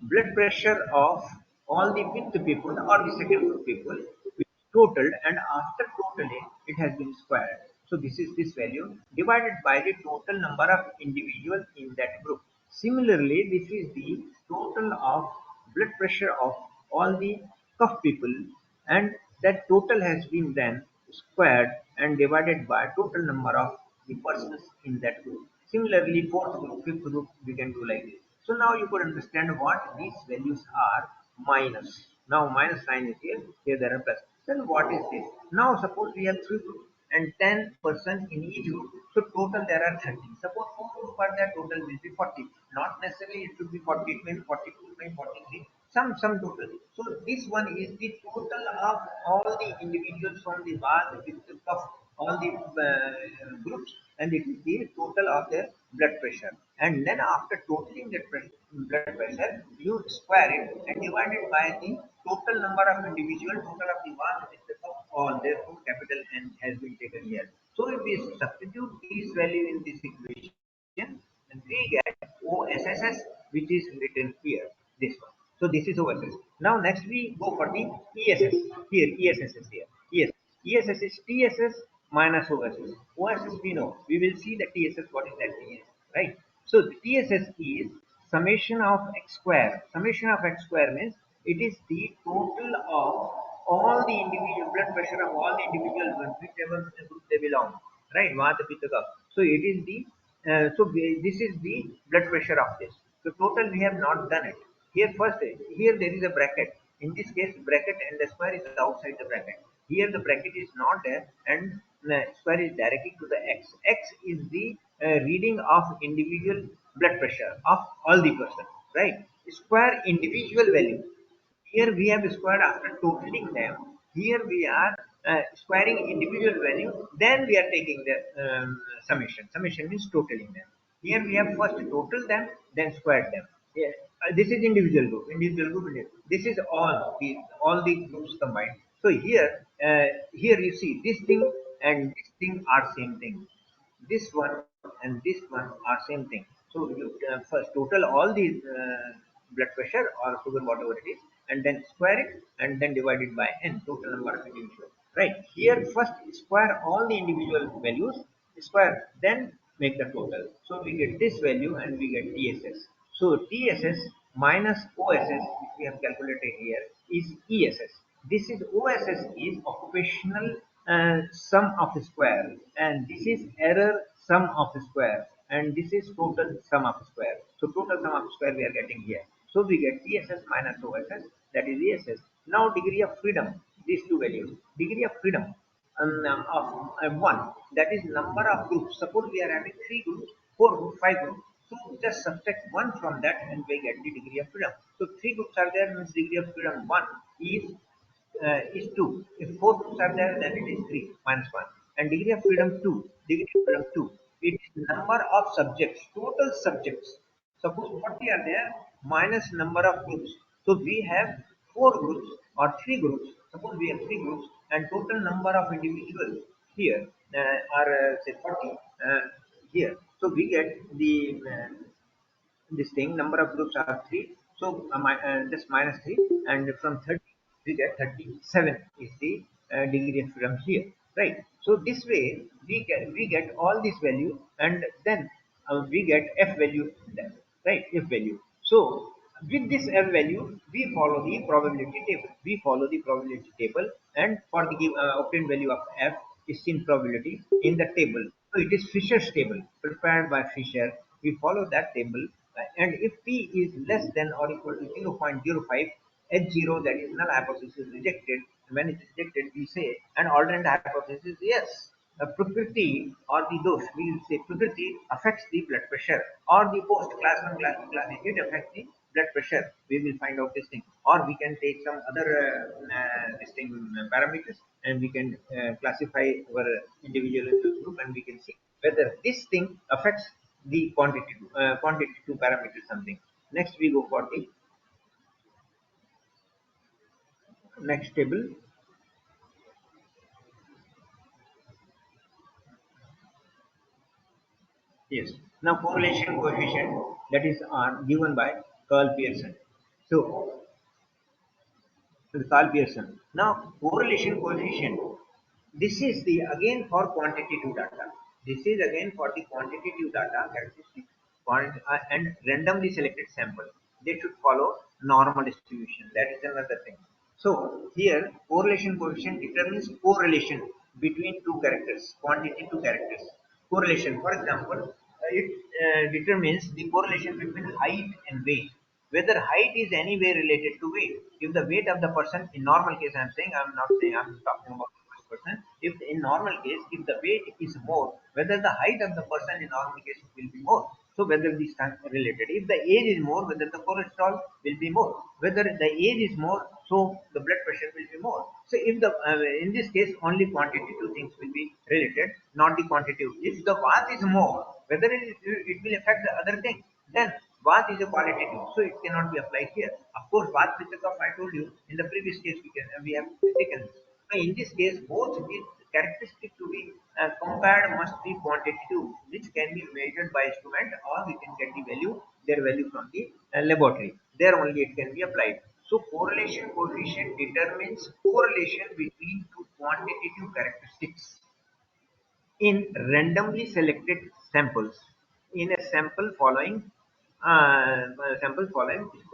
blood pressure of all the fifth people or the second group people which totaled, and after totaling it has been squared. So this is this value divided by the total number of individuals in that group. Similarly, this is the total of blood pressure of all the cough people, and that total has been then squared and divided by total number of the persons in that group. Similarly, fourth group, fifth group, we can do like this. So now you could understand what these values are minus. Now minus sign is here, here there are plus. Then what is this? Now suppose we have three groups and 10 persons in each group. So total there are 30. Suppose four groups are there, total will be 40. Not necessarily it should be 40, it may be 42, it may be 43. Some total. So this one is the total of all the individuals from the bar with the of all the groups, and it is the total of their blood pressure. And then after totaling the blood pressure, you square it and divide it by the total number of individual, total of the bar with the of all. Therefore, capital N has been taken here. So if we substitute these value in this equation, and we get OSSS, which is written here. This one. So this is OSS. Now next we go for the ESS. Here ESS is here. Yes, ESS is TSS minus OSS. OSS we know. We will see the TSS. What is that TSS? Right. So the TSS is summation of x square. Summation of x square means it is the total of all the individual blood pressure of all the individuals whichever group they belong. Right. Vata Pitta Kapha. So it is the this is the blood pressure of this. So total we have not done it. Here first, here there is a bracket. In this case, bracket and the square is outside the bracket. Here the bracket is not there and the square is directly to the x. X is the reading of individual blood pressure of all the person, right? Square individual value. Here we have squared after totaling them. Here we are squaring individual value. Then we are taking the summation. Summation means totaling them. Here we have first total them, then squared them. Yeah. This is individual group, individual group. This is all the groups combined. So here you see this thing and this thing are same thing. This one and this one are same thing. So you first total all the blood pressure or sugar, whatever it is, and then square it and then divide it by n, total number of individuals. Right here, first square all the individual values, square, then make the total. So we get this value and we get TSS. So TSS minus OSS, which we have calculated here, is ESS. This is OSS is occupational sum of square, and this is error sum of square, and this is total sum of square. So total sum of square we are getting here. So we get TSS minus OSS, that is ESS. Now degree of freedom, these two values. Degree of freedom of one, that is number of groups. Suppose we are having three groups, four groups, five groups. So just subtract one from that and we get the degree of freedom. So three groups are there, means degree of freedom one is 2. If four groups are there, then it is 3 minus 1. And degree of freedom 2, degree of freedom 2, it is number of subjects, total subjects. Suppose 40 are there minus number of groups. So we have four groups or three groups. Suppose we have three groups and total number of individuals here are say 40 here. So we get the this thing, number of groups are 3, so just minus 3, and from 30 we get 37 is the degree of freedom here, right? So this way we get all this value, and then we get f value then, right? F value. So with this f value we follow the probability table, and for the obtained value of f is in probability in the table. So it is Fisher's table prepared by Fisher. We follow that table, and if p is less than or equal to 0.05, h0, that is null hypothesis, is rejected. When it is rejected, we say an alternate hypothesis, yes, Prakriti or the dosh, we will say Prakriti affects the blood pressure, or the post class 1 class it affects the blood pressure. We will find out this thing, or we can take some other this thing parameters, and we can classify our individual into group, and we can see whether this thing affects the quantity to parameter something. Next we go for the next table. Yes. Now correlation coefficient, that is R, given by Carl Pearson. So Carl Pearson. Now correlation coefficient. This is the again for quantitative data. This is again for the quantitative data characteristic and randomly selected sample. They should follow normal distribution. That is another thing. So here correlation coefficient determines correlation between two characters, quantity two characters. Correlation, for example, it determines the correlation between height and weight. Whether height is anyway related to weight. If the weight of the person, in normal case, I'm saying, I'm not saying, I'm talking about the person. If in normal case, if the weight is more, whether the height of the person in normal case will be more. So whether these are related. If the age is more, whether the cholesterol will be more. Whether the age is more, so the blood pressure will be more. So if the in this case only quantitative things will be related, not the quantitative. If the Vat is more, whether it will affect the other thing, then Vat is a qualitative, so it cannot be applied here. Of course, Vat Pitta, I told you in the previous case we have taken. So in this case, both the characteristic to be compared must be quantitative, which can be measured by instrument, or we can get the value, their value from the laboratory. There only it can be applied. So correlation coefficient determines correlation between two quantitative characteristics in randomly selected samples in a sample following a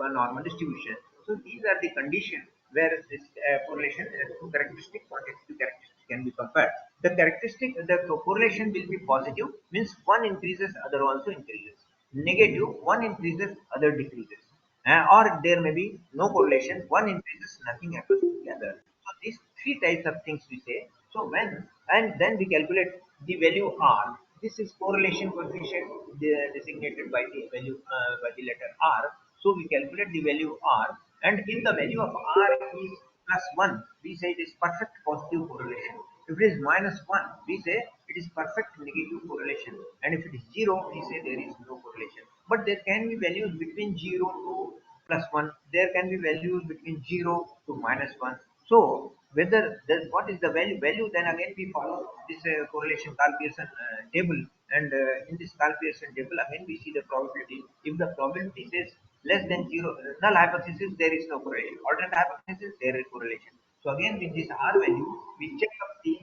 normal distribution. So these are the conditions where this correlation and two characteristic quantitative characteristics can be compared. The correlation will be positive, means one increases, other also increases. Negative, one increases, other decreases. Or there may be no correlation, one increases, nothing happens to the other. So these three types of things we say. So when, and then we calculate the value R. This is correlation coefficient designated by the value by the letter R. So we calculate the value R, and if the value of R is plus 1, we say it is perfect positive correlation. If it is minus 1, we say it is perfect negative correlation. And if it is 0, we say there is no correlation. But there can be values between 0 to plus 1. There can be values between 0 to minus 1. So whether what is the value, then again we follow this correlation Karl-Pearson table, and in this Karl-Pearson table again we see the probability. If the probability says less than 0, null hypothesis, there is no correlation. Alternate hypothesis, there is correlation. So again with this R value, we check up the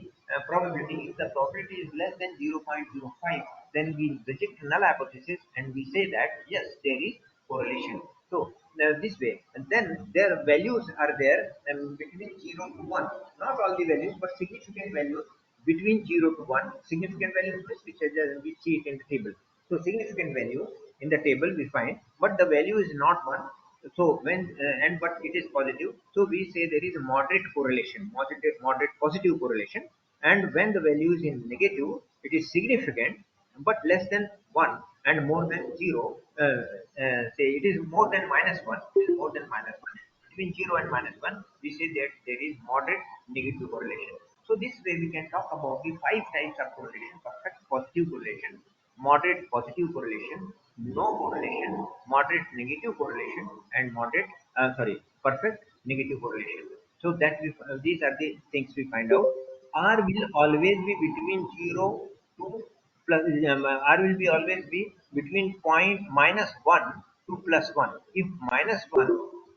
probability. If the probability is less than 0.05, then we reject null hypothesis and we say that yes, there is correlation. So this way, and then their values are there between 0 to 1. Not all the values, but significant values between 0 to 1. Significant values we see it in the table. So significant values in the table we find, but the value is not 1. So when and but it is positive, so we say there is a moderate correlation, moderate positive correlation. And when the value is in negative, it is significant but less than 1 and more than 0. Say it is more than minus 1, it is more than minus 1. Between 0 and minus 1, we say that there is moderate negative correlation. So this way we can talk about the 5 types of correlation: perfect positive correlation, moderate positive correlation, no correlation, moderate negative correlation, and perfect negative correlation. So that these are the things we find out. R will always be between 0 to plus, R will be always be between point minus 1 to plus 1. If minus 1,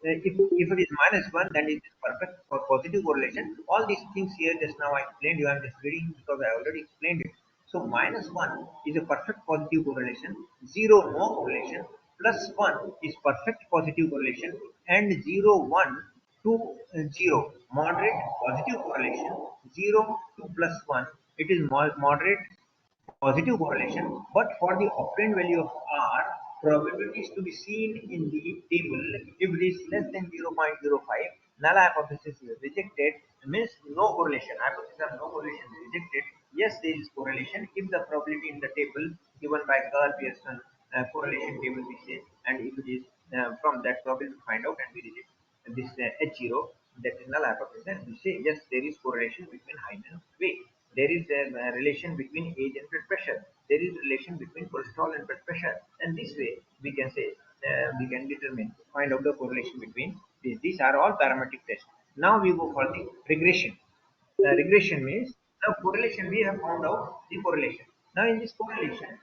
if it is minus 1, then it is perfect for positive correlation. All these things here just now I explained you. I am just reading because I already explained it. So minus 1 is a perfect positive correlation, 0 no correlation, plus 1 is perfect positive correlation, and 0 1 to 0 moderate positive correlation, 0 to plus 1 it is moderate positive correlation. But for the obtained value of R, probability is to be seen in the table. If it is less than 0.05, null hypothesis is rejected, means no correlation. Hypothesis of no correlation is rejected. Yes, there is correlation if the probability in the table given by Karl-Pearson correlation table we say, and if it is from that probability we find out and we reject this H0, that is null hypothesis, and we say yes, there is correlation between height and weight. There is a relation between age and blood pressure. There is relation between cholesterol and blood pressure. And this way we can say we can find out the correlation between these. These are all parametric tests. Now we go for the regression. Regression means now correlation. We have found out the correlation. Now in this correlation,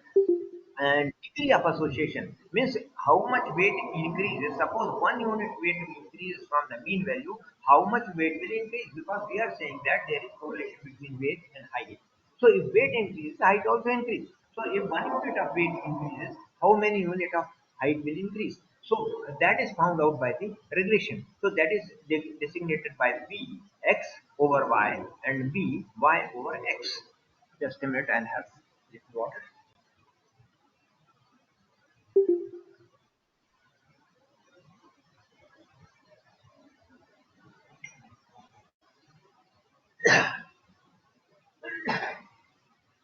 and degree of association means how much weight increases. Suppose 1 unit weight increases from the mean value, how much weight will increase? Because we are saying that there is correlation between weight and height. So if weight increases, height also increases. So if 1 unit of weight increases, how many unit of height will increase? So that is found out by the regression. So that is designated by V x over y and V y over x. Just a minute, I'll have little water.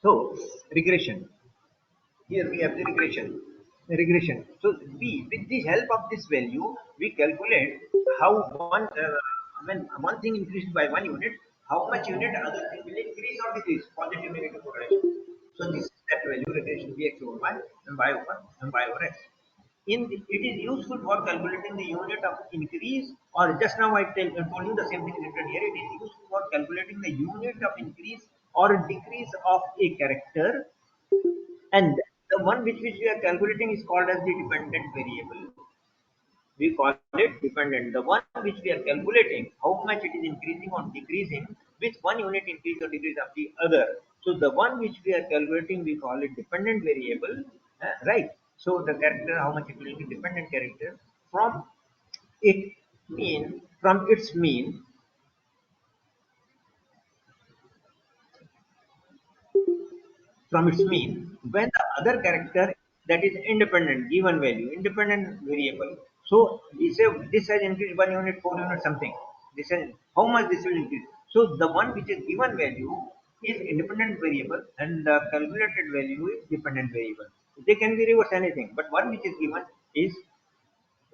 So regression. Here we have the regression. Regression. So we, with the help of this value, we calculate how when one thing increased by 1 unit, how much unit other thing will increase or decrease, positive negative correlation. So this is that value regression Vx over y and y over x. It is useful for calculating the unit of increase, or just now told you the same thing written here. It is useful for calculating the unit of increase or decrease of a character, and the one which we are calculating is called as the dependent variable. We call it dependent. The one which we are calculating, how much it is increasing or decreasing with 1 unit increase or decrease of the other. So the one which we are calculating, we call it dependent variable, right? So the character, how much it will be dependent character from it from its mean, when the other character that is independent given value, independent variable. So we say this has increased 1 unit, 4 unit something, this is how much this will increase. So the one which is given value is independent variable and the calculated value is dependent variable. They can be reverse anything, but one which is given is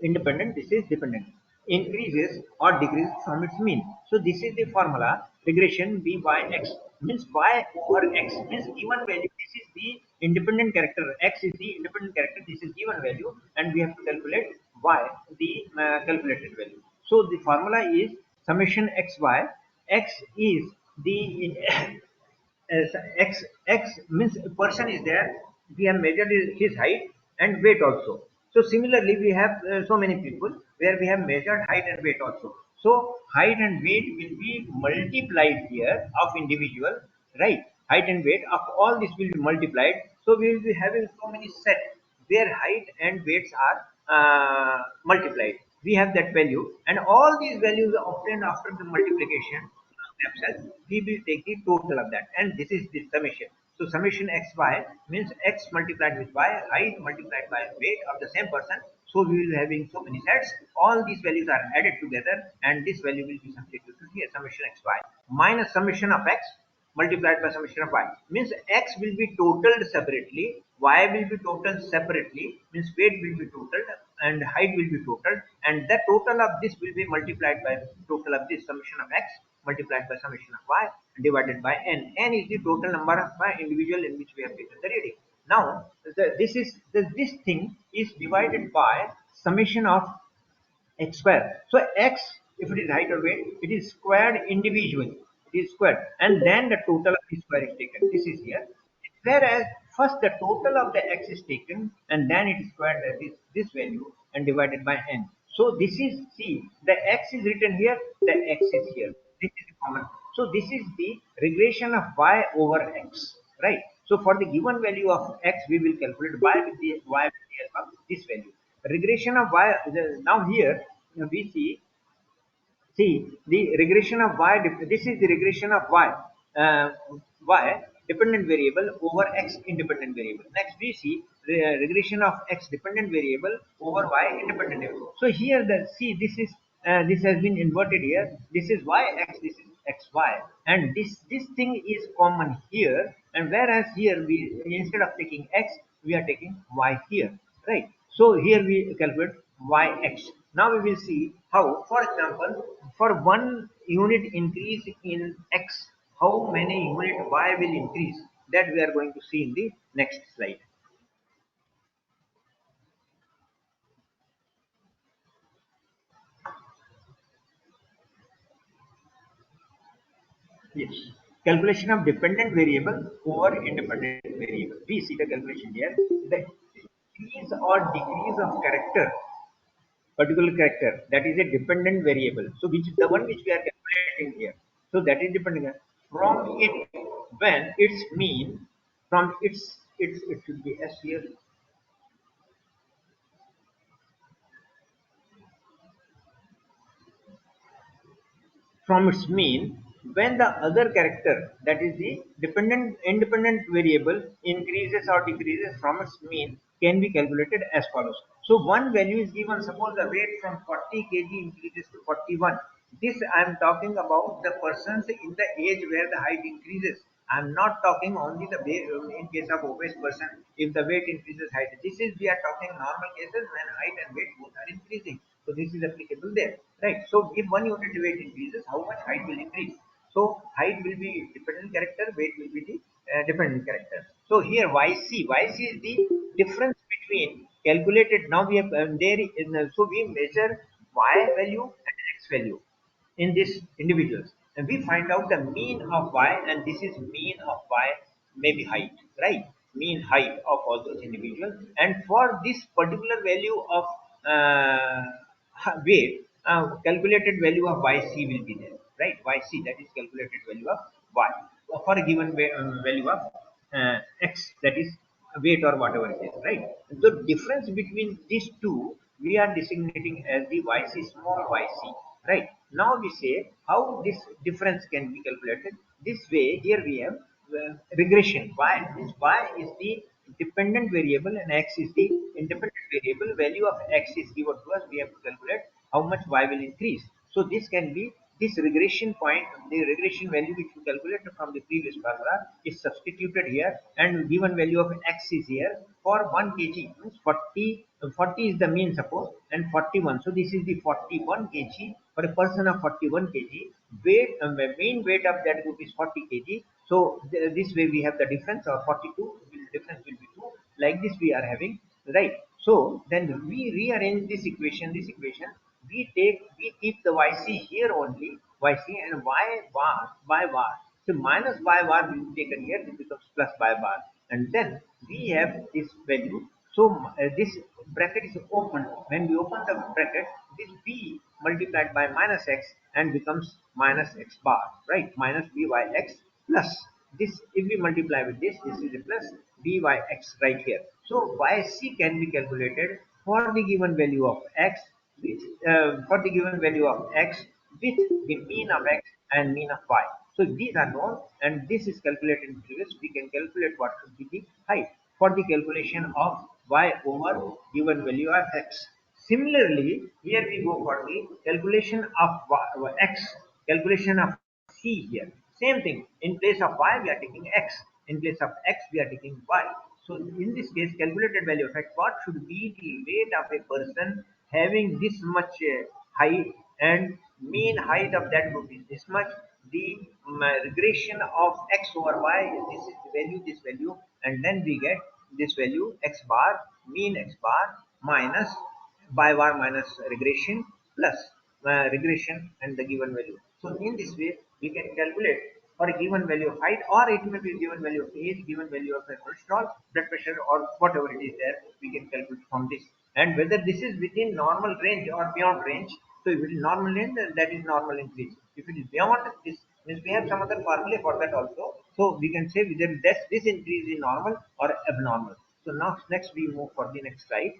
independent, this is dependent, increases or decreases from its mean. So this is the formula regression b by x, means y over x means given value. This is the independent character, x is the independent character, this is given value, and we have to calculate y, the calculated value. So the formula is summation xy. X is the as x means a person is there. We have measured his height and weight also. So similarly we have so many people where we have measured height and weight also. So height and weight will be multiplied here of individual, right? Height and weight of all this will be multiplied. So we will be having so many sets where height and weights are multiplied. We have that value, and all these values are obtained after the multiplication themselves. We will take the total of that, and this is the summation. So summation xy means x multiplied with y, height multiplied by weight of the same person. So we will be having so many sets. All these values are added together, and this value will be substituted here. Summation xy minus summation of x multiplied by summation of y means x will be totaled separately, y will be totaled separately, means weight will be totaled and height will be totaled, and the total of this will be multiplied by total of this summation of x multiplied by summation of y divided by n. N is the total number of individual in which we have taken the reading. Now this thing is divided by summation of x square. So x, if it is height or weight, it is squared individually. It is squared, and then the total of the square is taken. This is here. Whereas first the total of the x is taken, and then it is squared by this value and divided by n. So this is, see, the x is written here, the x is here. This is common. So this is the regression of y over x, right? So for the given value of x, we will calculate y with the help of this value. Regression of y. Now here we see the regression of y. This is the regression of y. Uh, y dependent variable over x independent variable. Next we see the regression of x dependent variable over y independent variable. So here the see this has been inverted here. This is y x. This is x y, and this thing is common here. And whereas here we, instead of taking x, we are taking y here, right? So here we calculate yx. Now we will see how, for example, for 1 unit increase in x, how many unit y will increase. That we are going to see in the next slide. Yes. Calculation of dependent variable over independent variable. We see the calculation here. The increase or decrease of character, particular character, that is a dependent variable. So which the one which we are calculating here. So that is dependent from it, when its mean, from its it should be s here, from its mean, when the other character, that is the dependent independent variable, increases or decreases from its mean, can be calculated as follows. So one value is given. Suppose the weight from 40 kg increases to 41. This I am talking about the persons in the age where the height increases. I am not talking only the weight in case of obese person. If the weight increases height, this is we are talking normal cases when height and weight both are increasing. So this is applicable there, right? So if 1 unit weight increases, how much height will increase? So height will be dependent character, weight will be the dependent character. So here YC is the difference between calculated. Now we have so we measure Y value and X value in this individuals, and we find out the mean of y, and this is mean of y, maybe height, right? Mean height of all those individuals, and for this particular value of weight, calculated value of yc will be there, right? Yc, that is calculated value of y for a given value of x, that is weight or whatever it is, right? The difference between these two we are designating as the yc, small yc, right? Now we say how this difference can be calculated. This way, here we have regression. Y is the dependent variable and x is the independent variable. Value of x is given to us. We have to calculate how much y will increase. So this can be this regression point, the regression value which we calculated from the previous paragraph is substituted here, and given value of x is here for 1 kg, means 40 is the mean, suppose, and 41. So this is the 41 kg for a person of 41 kg. Weight, mean weight of that group is 40 kg. So this way we have the difference of 42. Difference will be 2. Like this we are having right? So then we rearrange this equation, we keep the yc here only, yc, and y bar. So minus y bar will be taken here, this becomes plus y bar, and then we have this value. So this bracket is open. When we open the bracket, this b multiplied by minus x and becomes minus x bar, right? Minus byx plus this, if we multiply with this is a plus byx right here. So yc can be calculated for the given value of x, which for the given value of x with the mean of x and mean of y. So these are known, and this is calculated in previous. We can calculate what should be the height for the calculation of y over given value of x. Similarly, here we go for the calculation of x, calculation of c here. Same thing. In place of y, we are taking x. In place of x, we are taking y. So in this case, calculated value of x, what should be the weight of a person having this much height, and mean height of that group is this much. The regression of x over y, this is the value, this value, and then we get this value x bar, mean x bar minus by bar minus regression plus regression and the given value. So in this way, we can calculate for a given value of height, or it may be a given value of age, given value of cholesterol, blood pressure, or whatever it is there, we can calculate from this. And whether this is within normal range or beyond range. So if it is normal range, then that is normal increase. If it is beyond this, means we have some other formula for that also. So we can say whether this increase is normal or abnormal. So now next we move for the next slide.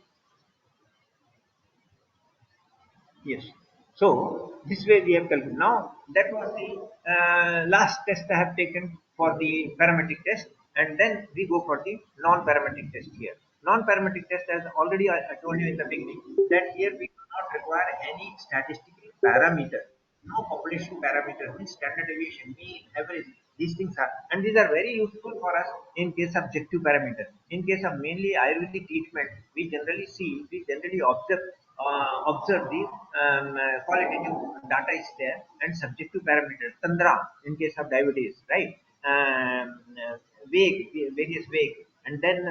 Yes. So this way we have calculated. Now that was the last test I have taken for the parametric test, and then we go for the non-parametric test here. Non-parametric test, as already I told you in the beginning, that here we do not require any statistical parameter. No population parameter, means standard deviation, mean, average. These things are, and these are very useful for us in case of objective parameter. In case of mainly Ayurvedic treatment, we generally observe the qualitative data is there, and subjective parameters, Tandra in case of diabetes, right? Vague, various vague, and then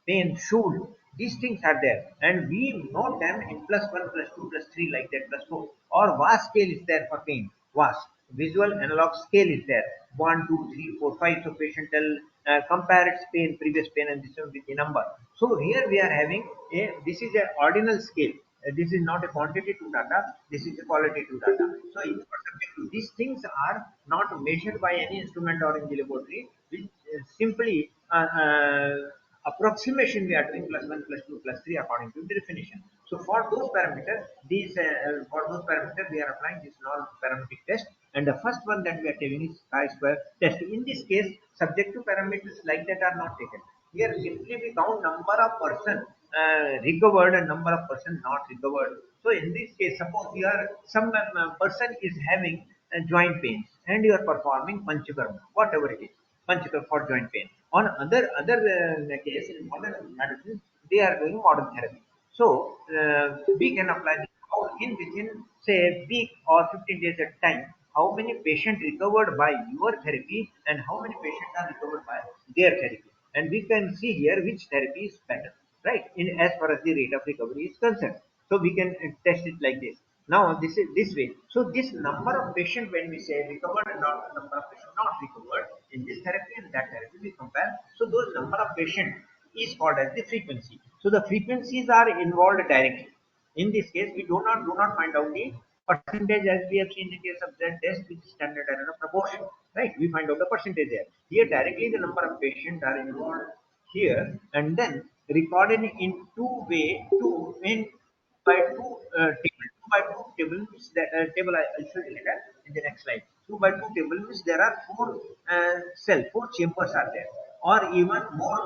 pain, should. These things are there, and we note them in plus one, plus two, plus three, like that, plus four. Or VAS scale is there for pain. VAS, visual analog scale is there. One, two, three, four, five. So patient tell compare its pain, previous pain, and this one with the number. So here we are having a, this is a ordinal scale. This is not a quantitative data. This is a qualitative data. So these things are not measured by any instrument or in the laboratory. We simply approximation we are doing plus 1 plus 2 plus 3 according to the definition. So for those parameters, we are applying this non-parametric test, and the first one that we are taking is chi-square test. In this case, subjective parameters like that are not taken. Here simply we count number of person recovered and number of person not recovered. So in this case, suppose you are some person is having joint pains and you are performing Panchakarma, whatever it is, Panchakarma for joint pain. On other case, in modern medicine, they are doing modern therapy. So we can apply this. How in within say a week or 15 days at time, how many patients recovered by your therapy and how many patients are recovered by their therapy, and we can see here which therapy is better, right? In as far as the rate of recovery is concerned. So we can test it like this. Now this is this way. So this number of patient, when we say recovered and not number of patient not recovered in this therapy and that therapy, we compare. So those number of patient is called as the frequency. So the frequencies are involved directly. In this case, we do not find out the percentage as we have seen in the case of Z test with standard error of proportion. Right? We find out the percentage there. Here directly the number of patients are involved here, and then recorded in two in by two table. 2 by 2 table means that table I'll show you later in the next slide. 2 by 2 table means there are four chambers are there, or even more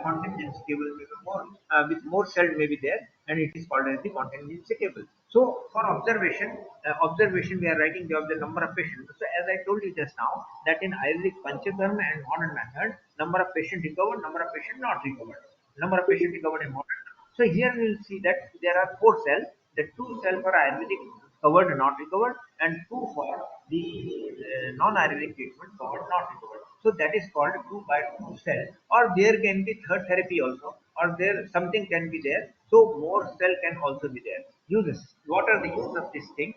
contingency table, maybe more with more cell may be there, and it is called as the contingency table. So for observation we are writing the number of patients. So as I told you just now, that in Ayurvedic Panchakarma and modern method, number of patients recovered, number of patients not recovered, number of patients recovered in modern. So here we will see that there are four cells, the two cells for Ayurvedic covered not recovered, and two for the non-Ayurvedic treatment covered not recovered. So that is called 2 by 2 cell, or there can be third therapy also, or there something can be there. So more cell can also be there. Uses, what are the use of this thing?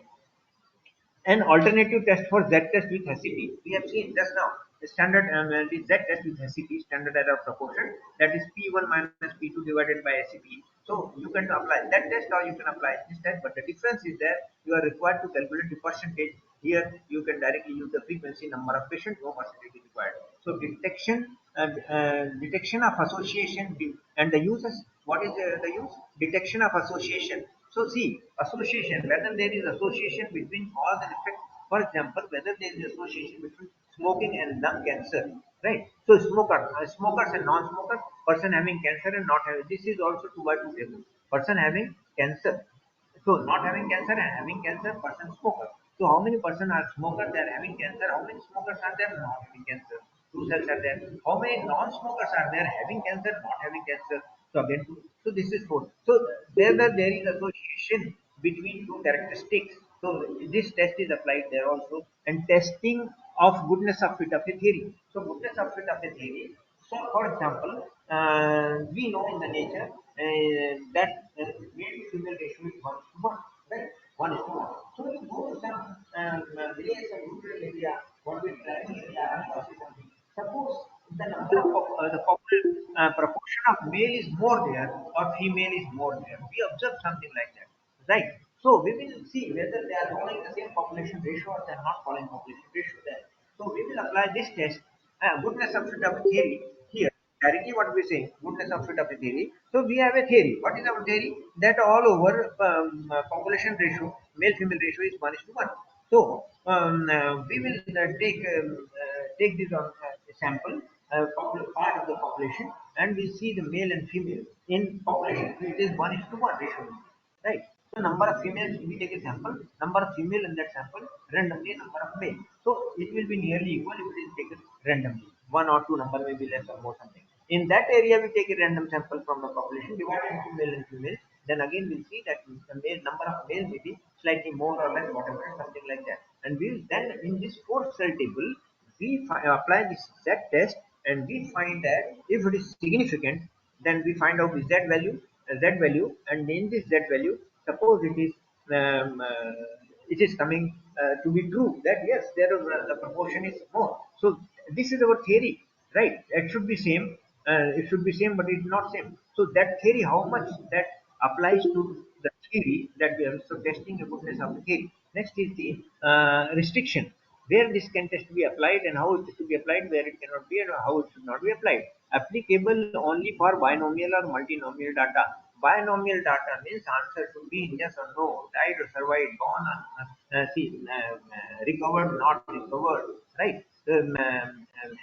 An alternative test for Z test with HCP. We have seen just now the standard the Z test with HCP, standard error proportion, that is P1 minus P2 divided by HCP. So you can apply that test or you can apply this test, but the difference is that you are required to calculate the percentage. Here you can directly use the frequency, number of patients, no percentage is required. So detection of association and the uses. What is the use? Detection of association. So see, association, whether there is association between cause and effect. For example, whether there is association between smoking and lung cancer, right? So smokers and non-smokers, person having cancer and not having. This is also 2 by 2 table. Person having cancer, so not having cancer and having cancer, person smoker. So how many person are smokers? They are having cancer. How many smokers are there not having cancer? Two cells are there. How many non-smokers are there having cancer, not having cancer? So again two. So this is four. So whether there is association between two characteristics. So this test is applied there also. And testing of goodness of fit of a theory. So goodness of fit of a theory. So, for example, we know in the nature that male to female ratio is 1 to 1, right? 1 is to 1. So, you go to some village and rural area, what we tribal area, or something. Suppose the number of the proportion of male is more there or female is more there. We observe something like that, right? So, we will see whether they are following the same population ratio or they are not following population ratio there. So, we will apply this test, goodness of fit of a theory here. Directly what we say, goodness of fit of a theory. So we have a theory. What is our theory? That all over population ratio, male female ratio is 1 is to 1. So we will take this on sample, part of the population, and we see the male and female in population. It is 1 is to 1 ratio, right? So number of females, we take a sample, number of female in that sample, randomly number of male. So it will be nearly equal if it is taken randomly. One or two number may be less or more something. In that area, we take a random sample from the population, divided into male and female. Then again, we'll see that the male number of male may be slightly more or less, whatever, something like that. And we'll then in this four cell table, we apply this Z test, and we find that if it is significant, then we find out the Z value, and in this Z value, suppose it is coming to be true that yes, there the proportion is more. So this is our theory, right? It should be same. It should be same, but it's not same. So that theory, how much that applies to the theory that we are so testing the goodness of the theory. Next is the restriction, where this can test be applied and how it is to be applied, where it cannot be and how it should not be applied. Applicable only for binomial or multinomial data. Binomial data means answer should be yes or no, died or survived, gone, recovered, not recovered, right?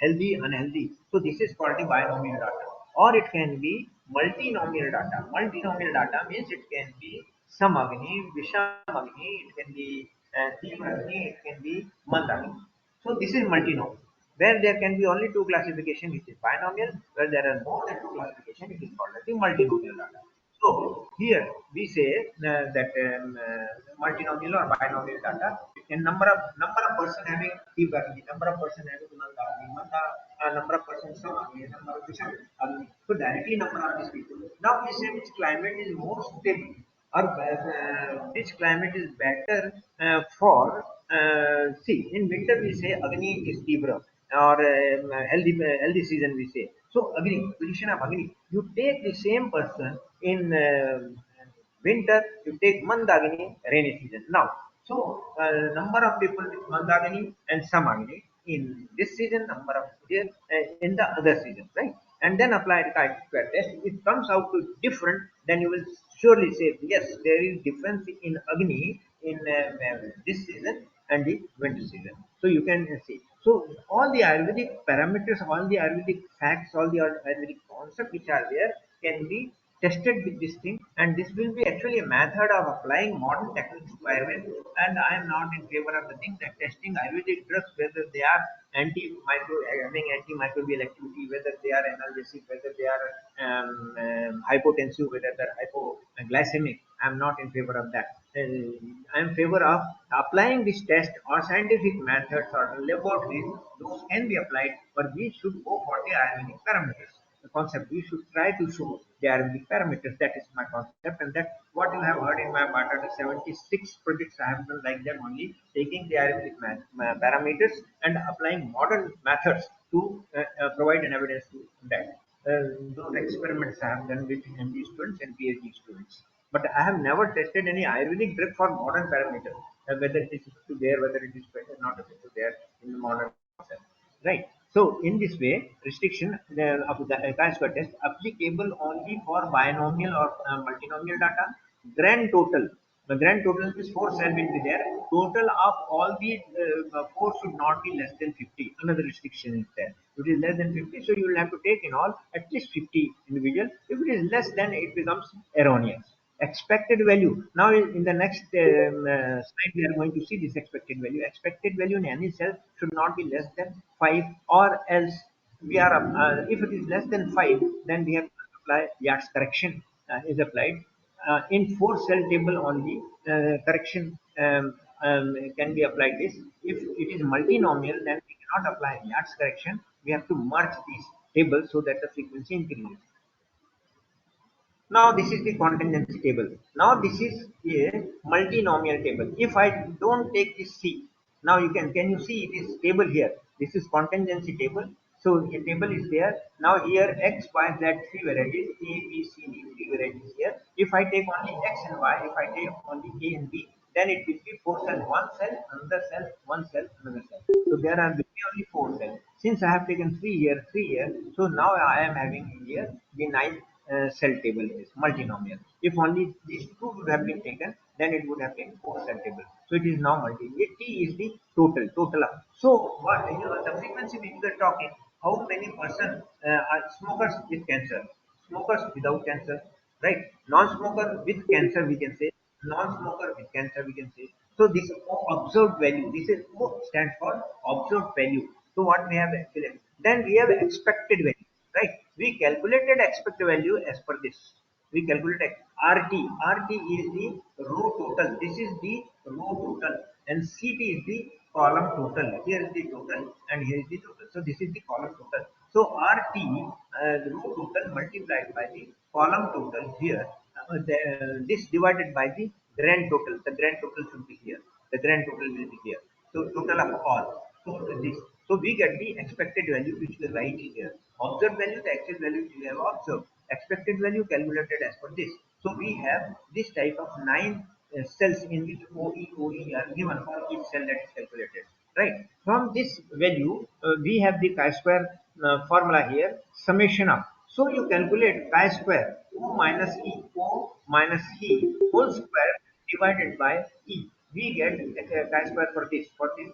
Healthy, unhealthy. So this is called the binomial data. Or it can be multinomial data. Multinomial data means it can be Samagni, Vishamagni, it can be Tivagni, it can be Mandagni. So this is multinomial. Where there can be only two classification, which is binomial. Where there are more than two classification, it is called as the multinomial data. So here we say that multinomial or binomial data, and number of person having Tivagni, number of person having number of person Samagni, number of Visham. So directly number of these people. Now we say which climate is more stable, or which climate is better for see, in winter we say Agni is Tibra, or healthy season we say. So Agni, position of Agni, you take the same person in winter, you take Mandagini, rainy season. Now, so number of people with Mandagini and Samagini in this season, number of here in the other season, right? And then apply the chi-square test. If it comes out to different, then you will surely say yes, there is difference in Agni in this season and the winter season. So you can see. So all the Ayurvedic parameters, all the Ayurvedic facts, all the Ayurvedic concepts which are there can be tested with this thing, and this will be actually a method of applying modern techniques to Ayurveda. And I am not in favor of the thing that testing Ayurvedic drugs, whether they are having antimicrobial activity, whether they are analgesic, whether they are hypotensive, whether they are hypoglycemic, I am not in favor of that. I am in favor of applying this test or scientific methods or laboratories. Those can be applied, but we should go for the ionic parameters. The concept we should try to show the ionic parameters. That is my concept, and that what you have heard in my part. 76 projects I have done like that only, taking the ionic parameters and applying modern methods to provide an evidence to that. Those experiments I have done with MD students and PhD students. But I have never tested any Ayurvedic drug for modern parameters, whether it is to there, whether it is better not to there in the modern concept. Right. So in this way, restriction of the chi-square test applicable only for binomial or multinomial data. Grand total. The grand total is 4 cell will be there. Total of all the 4 should not be less than 50. Another restriction is there. If it is less than 50, so you will have to take in all at least 50 individual. If it is less, then it becomes erroneous. Expected value. Now in the next slide, we are going to see this expected value. Expected value in any cell should not be less than 5, or else we are, if it is less than 5, then we have to apply Yates correction is applied. In 4 cell table only, correction can be applied this. If it is multinomial, then we cannot apply Yates correction. We have to merge these tables so that the frequency increases. Now this is the contingency table. Now this is a multinomial table. If I don't take this C, now can you see this table here? This is contingency table. So a table is there. Now here X, Y, Z three varieties, A, B, C, D three varieties here. If I take only X and Y, if I take only A and B, then it will be 4 cell, one cell, another cell, one cell, another cell. So there are only 4 cells. Since I have taken 3 here, so now I am having here the 9 cell table is multinomial. If only these two would have been taken, then it would have been 4 cell table. So it is now multi. T is the total up. So what the frequency which we are talking, how many person are smokers with cancer, smokers without cancer, right? Non-smoker with cancer we can say, non-smoker with cancer we can say. So this observed value, this is O stands for observed value. So what we have actually, then we have expected value, right? We calculated expected value as per this. We calculated RT. RT is the row total. This is the row total, and CT is the column total. Here is the total, and here is the total. So this is the column total. So RT, the row total multiplied by the column total here. This divided by the grand total. The grand total should be here. The grand total will be here. So total of all. So this. So we get the expected value which we write here. Observed value, the actual value which we have observed. Expected value calculated as per this. So we have this type of 9 cells in which OE are given for each cell that is calculated. Right. From this value, we have the chi-square formula here, summation of. So you calculate chi-square O minus E, O minus E whole square divided by E. We get chi-square for this,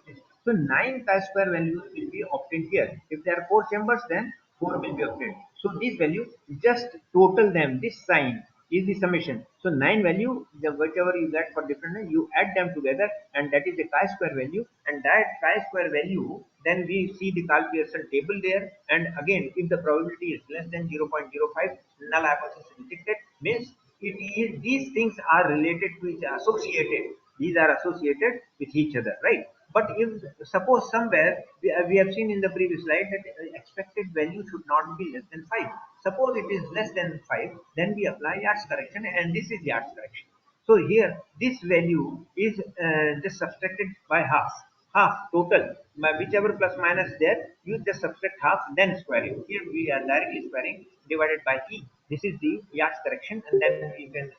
this. So 9 chi-square values will be obtained here. If there are 4 chambers, then 4 will be obtained. So this value, just total them. This sign is the summation. So 9 value, whatever you get for different, you add them together, and that is the chi-square value. And that chi-square value, then we see the calculation table there. And again, if the probability is less than 0.05, null hypothesis detected, means it is, these things are related to each, associated. These are associated with each other, right? But if suppose somewhere we have seen in the previous slide that expected value should not be less than 5. Suppose it is less than 5, then we apply Yates correction, and this is Yates correction. So here this value is just subtracted by half total. By whichever plus minus there, you just subtract half, then square it. Here we are directly squaring divided by E. This is the Yates correction, and then you can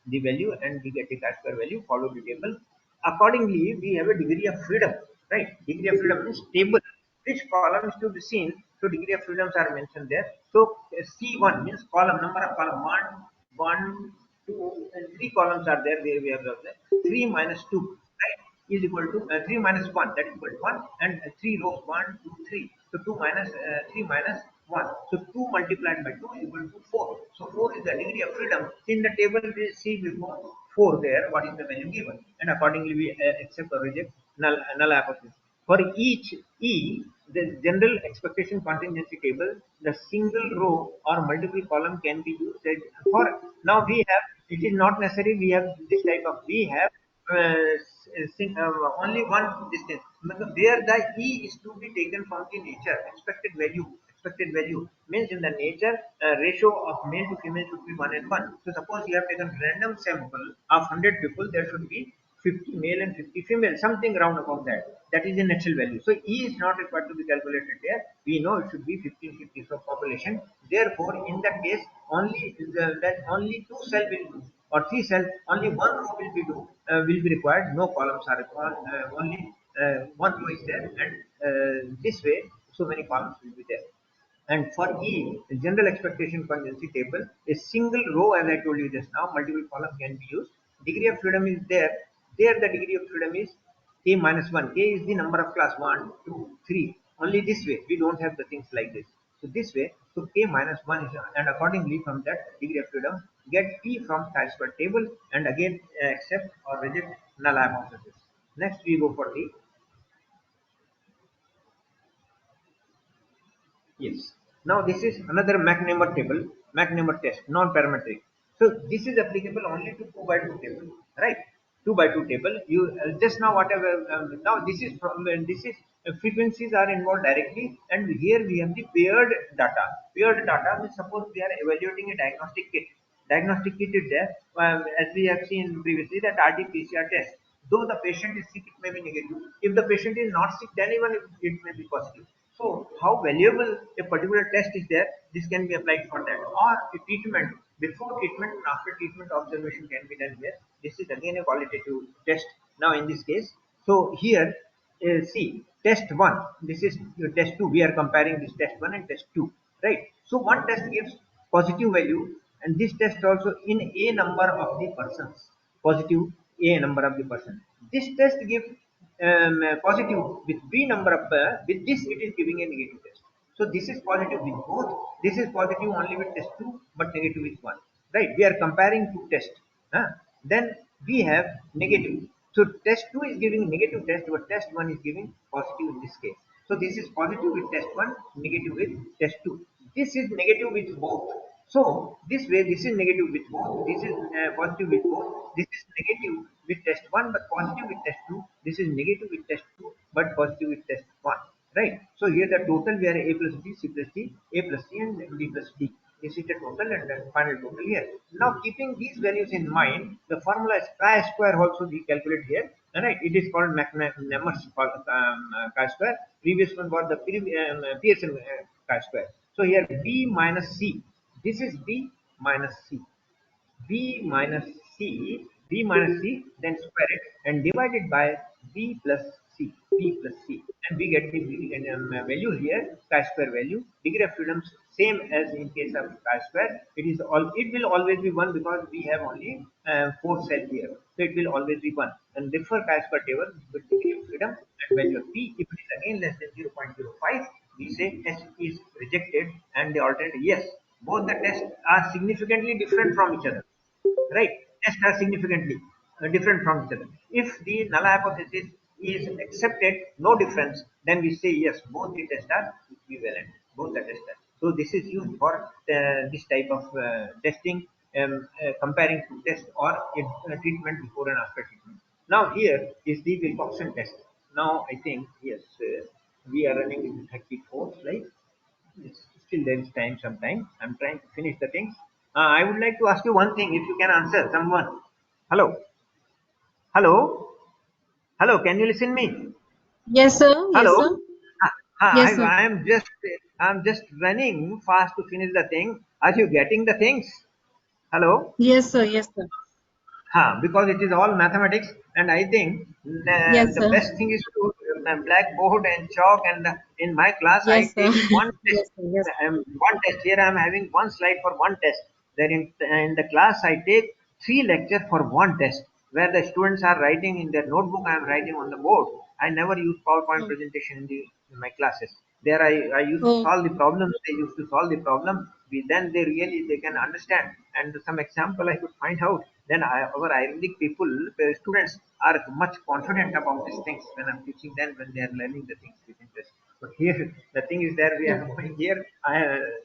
the value, and we get the chi-square value, follow the table. Accordingly, we have a degree of freedom, right? Degree of freedom is table. Which column is to be seen? So degree of freedoms are mentioned there. So C1 means column, number of column, 1, 2, and 3 columns are there. Where we have 3 minus 2, right, is equal to 3 minus 1, that is equal to 1, and 3 rows, 1, 2, 3. So 2 minus 3 minus 1. So 2 multiplied by 2 is equal to 4. So 4 is the degree of freedom. In the table we see before 4 there, what is the value given, and accordingly we accept or reject null hypothesis. For each E, the general expectation contingency table, the single row or multiple column can be used for. Now we have, it is not necessary we have this type of, we have only one distance. Where the E is to be taken from the nature, expected value. Expected value means in the nature ratio of male to female should be 1 and 1. So suppose you have taken random sample of 100 people, there should be 50 male and 50 female, something round about that. That is the natural value. So E is not required to be calculated there. We know it should be 1550 for population. Therefore, in that case, only that only two cell will do, or three cell, only one row will be required. No columns are required. Only one row is there, and this way, so many columns will be there. And for E, the general expectation contingency table, a single row, as I told you just now, multiple column can be used. Degree of freedom is there. There, the degree of freedom is K minus 1. K is the number of class 1, 2, 3. Only this way. We don't have the things like this. So this way, so K minus 1 is, and accordingly from that degree of freedom, get P from chi-square table, and again accept or reject null hypothesis. Next, we go for the. Yes. Now this is another Mach number table, Mach number test, non-parametric. So this is applicable only to 2 by 2 table, right? 2 by 2 table. You just now whatever. Now this is from this is frequencies are involved directly, and here we have the paired data. Paired data means suppose we are evaluating a diagnostic kit. Diagnostic kit is there, as we have seen previously, that RT-PCR test. Though the patient is sick, it may be negative. If the patient is not sick, then even it may be positive. So how valuable a particular test is there, this can be applied for that. Or a treatment, before treatment and after treatment observation can be done here. This is again a qualitative test. Now in this case, so here, see, test 1, this is test 2, we are comparing this test 1 and test 2, right? So one test gives positive value, and this test also in a number of the persons, positive a number of the person. This test gives positive with b number of, with this it is giving a negative test. So this is positive with both. This is positive only with test 2, but negative with 1, right? We are comparing two tests. Then we have negative. So test 2 is giving negative test, but test 1 is giving positive in this case. So this is positive with test 1, negative with test 2. This is negative with both. So this way, this is negative with both. This is positive with both. This is negative with test 1, but positive with test 2. This is negative with test 2, but positive with test 1. Right. So here the total we are A plus B, C plus D, A plus C, and B plus D. This is the total and the final total here. Now keeping these values in mind, the formula is chi-square also we calculate here. Right. It is called Nemmer's chi-square. Previous one was the Pearson chi-square. So here B minus C. This is B minus C. B minus C, B minus C, then square it and divide it by B plus C, B plus C, and we get the value here, chi-square value. Degree of freedom same as in case of chi-square. It is all. It will always be 1 because we have only 4 cells here, so it will always be 1. And differ chi-square table with degree of freedom and value of P. If it is again less than 0.05, we say test is rejected, and the alternative yes. Both the tests are significantly different from each other, right? Tests are significantly different from each other. If the null hypothesis is accepted, no difference, then we say yes, both the tests are equivalent, both the tests are. So this is used for this type of testing, comparing to test or treatment before and after treatment. Now here is the Wilcoxon test. Now I think yes, we are running in 34 slides. Yes, still there is time, some time. I'm trying to finish the things. I would like to ask you one thing, if you can answer someone. Hello, hello, hello. Can you listen me? Yes, sir. Yes, Hello. sir. I, Yes, sir. I'm just running fast to finish the thing. Are you getting the things? Hello. Yes, sir. Yes, sir. Because it is all mathematics, and I think Yes, the sir. best thing is to blackboard and chalk. And in my class, I Yes, sir. take one test. Yes, sir. Yes. One test. Here I am having one slide for one test. Then in the class, I take three lectures for one test, where the students are writing in their notebook. I am writing on the board. I never use PowerPoint Oh, presentation in my classes. There I used to oh, solve the problems. They used to solve the problem. Then they can understand. And some example I could find out. Then our Ayurvedic people, students are much confident about these things when I'm teaching them, when they are learning the things with interest. But here, the thing is there we are going here.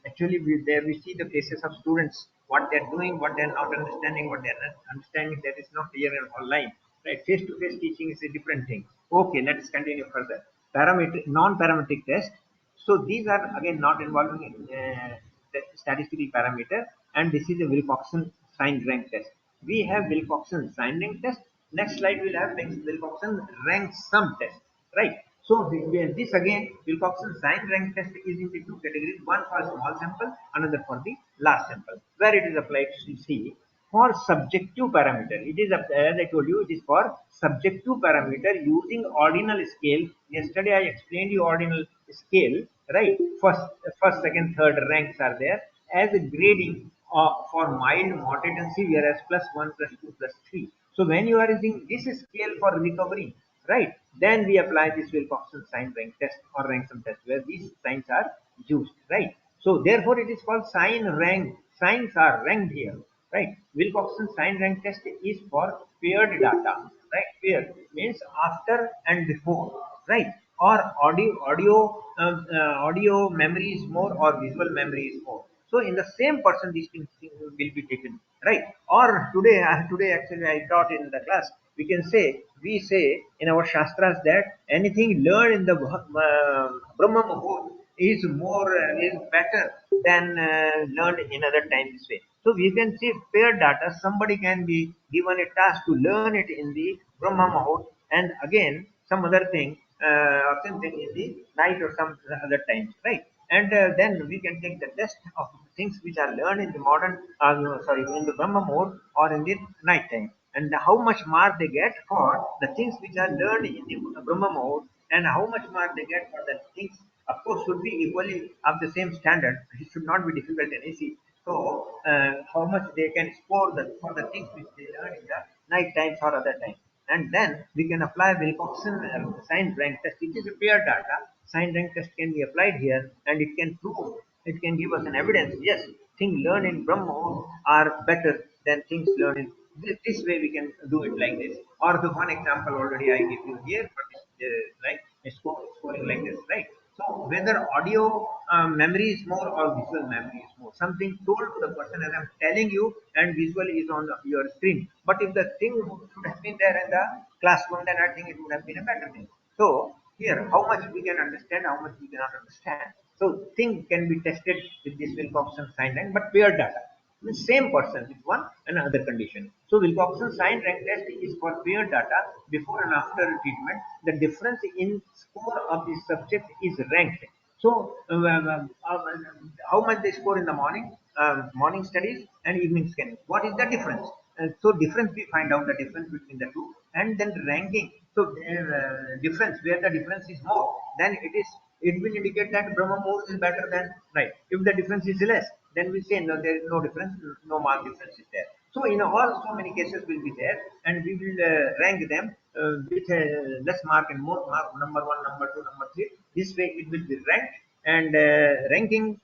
Actually, there we see the faces of students, what they're doing, what they're not understanding, what they're not understanding. That is not here in online. Right? Face-to-face teaching is a different thing. Okay, let's continue further. Parametric, non-parametric test. So these are again not involving the statistical parameter, and this is a Wilcoxon sign rank test. We have Wilcoxon sign rank test. Next slide we'll have Wilcoxon rank sum test, right? So this again, Wilcoxon sign rank test is into two categories: one for a small sample, another for the large sample. Where it is applied, you see, for subjective parameter. It is, as I told you, it is for subjective parameter using ordinal scale. Yesterday I explained you ordinal scale, right? First, second, third ranks are there as a grading for mild, moderate, and severe as plus one, plus two, plus three. So when you are using this scale for recovery, right, then we apply this Wilcoxon sign rank test or rank sum test where these signs are used, right? So therefore it is called sign rank. Signs are ranked here, right? Wilcoxon sign rank test is for paired data, right? Paired means after and before, right? Or audio memory is more or visual memory is more. So in the same person, these things will be taken, right? Or today actually I taught in the class. We say in our shastras that anything learned in the Brahma Muhurt is better than learned in other time this way. So we can see paired data. Somebody can be given a task to learn it in the Brahma Muhurt, and again some other thing, same thing in the night or some other times, right? And then we can take the test of things which are learned in the modern, no, sorry, in the Brahma mode or in the night time, and how much mark they get for the things which are learned in the Brahma mode, and how much mark they get for the things, of course, should be equally of the same standard. It should not be difficult and easy. So, how much they can score for the things which they learn in the night times or other times. And then we can apply Wilcoxon sign rank test. It is a paired data. Sign rank test can be applied here, and it can prove, it can give us an evidence. Yes, things learned in Brahmo are better than things learned in this way. We can do it like this. Or the one example already I give you here, but right, scoring like this, right? So whether audio memory is more or visual memory is more, something told to the person as I'm telling you, and visual is on your screen. But if the thing should have been there in the classroom, then I think it would have been a better thing. So here, how much we can understand, how much we cannot understand. So thing can be tested with this Wilcoxon sign rank, but paired data. The same person with one and another condition. So Wilcoxon sign rank test is for paired data before and after treatment. The difference in score of the subject is ranked. So how much they score in the morning, morning studies and evening scanning. What is the difference? So difference, we find out the difference between the two, and then ranking. So difference, where the difference is more, then it will indicate that Brahma Muhurt is better than right. If the difference is less, then we say no, there is no difference, no mark difference is there. So in all, so many cases will be there, and we will rank them with less mark and more mark, number one, number two, number three. This way it will be ranked, and ranking.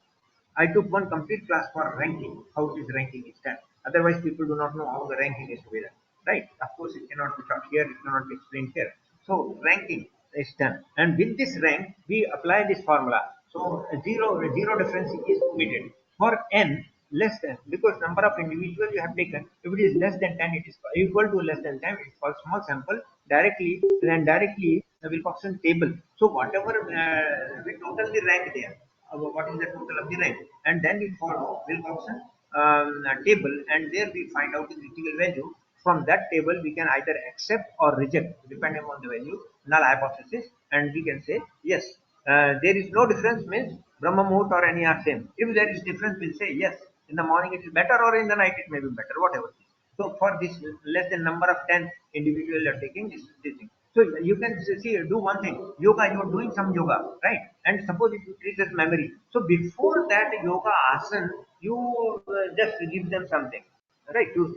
I took one complete class for ranking, how this ranking is done. Otherwise, people do not know how the ranking is to be done. Right? Of course, it cannot be taught here, it cannot be explained here. So, ranking is done. And with this rank, we apply this formula. So, zero difference is omitted. For n less than, because number of individuals you have taken, if it is less than 10, it is equal to less than 10, it is called small sample. Directly the Wilcoxon table. So, whatever we totally rank there, what is the total of the rank, and then we follow Wilcoxon table, and there we find out the critical value. From that table we can either accept or reject depending on the value, null hypothesis, and we can say yes, there is no difference means Brahma Muhurt or any are same. If there is difference, we'll say yes, in the morning it is better or in the night it may be better, whatever it is. So for this less than number of 10 individuals are taking this thing. So you can see, do one thing, yoga, you are doing some yoga, right? And suppose if you treat as memory. So before that yoga asana, you just give them something, right? To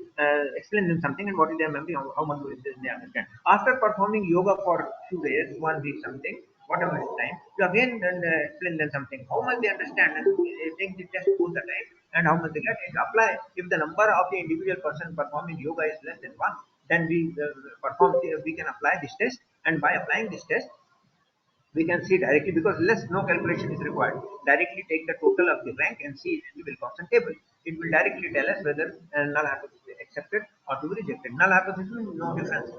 explain them something and what is their memory, how much will they understand. After performing yoga for 2 days, 1 week, something, whatever is time, you again then explain them something, how much they understand, and take the test both the time, and how much they get, and apply. If the number of the individual person performing yoga is less than one, then we can apply this test, and by applying this test, we can see directly because less no calculation is required. Directly take the total of the rank and see it in the Wilcoxon table. It will directly tell us whether null hypothesis is accepted or to be rejected. Null hypothesis means no difference.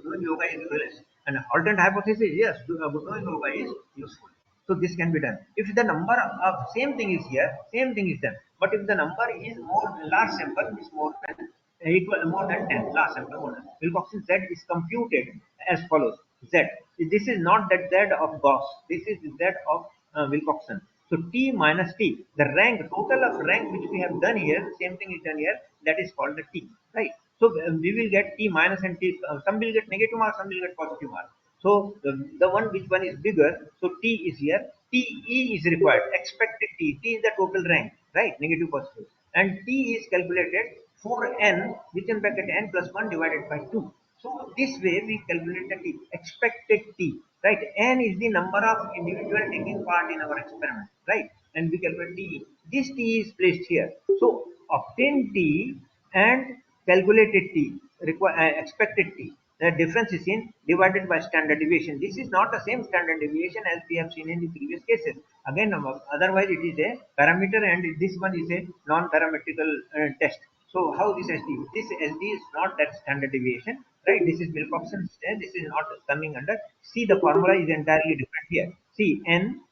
Doing yoga is useless. And alternate hypothesis, yes, doing yoga is useful. So this can be done. If the number of same thing is here, same thing is done. But if the number is more large sample is more than equal more than 10 large sample more than Wilcoxon Z is computed as follows. Z. This is not that Z of Gauss. This is Z of Wilcoxon. So T minus T, the rank, total of rank which we have done here, same thing is done here, that is called the T, right? So we will get T minus and T, some will get negative mark, some will get positive mark. So the one which one is bigger, so T is here, TE is required, expected T is the total rank, right? Negative positive. And T is calculated for n within bracket n plus 1 divided by 2. So this way we calculate the T, expected T, right? N is the number of individual taking part in our experiment, right? And we calculate T. This T is placed here. So obtain T and calculated T, expected T. The difference is in divided by standard deviation. This is not the same standard deviation as we have seen in the previous cases. Again, otherwise it is a parameter and this one is a non-parametrical test. So how this SD? This SD is not that standard deviation, right? This is Wilcoxon. This is not coming under. See, the formula is entirely different here. See, n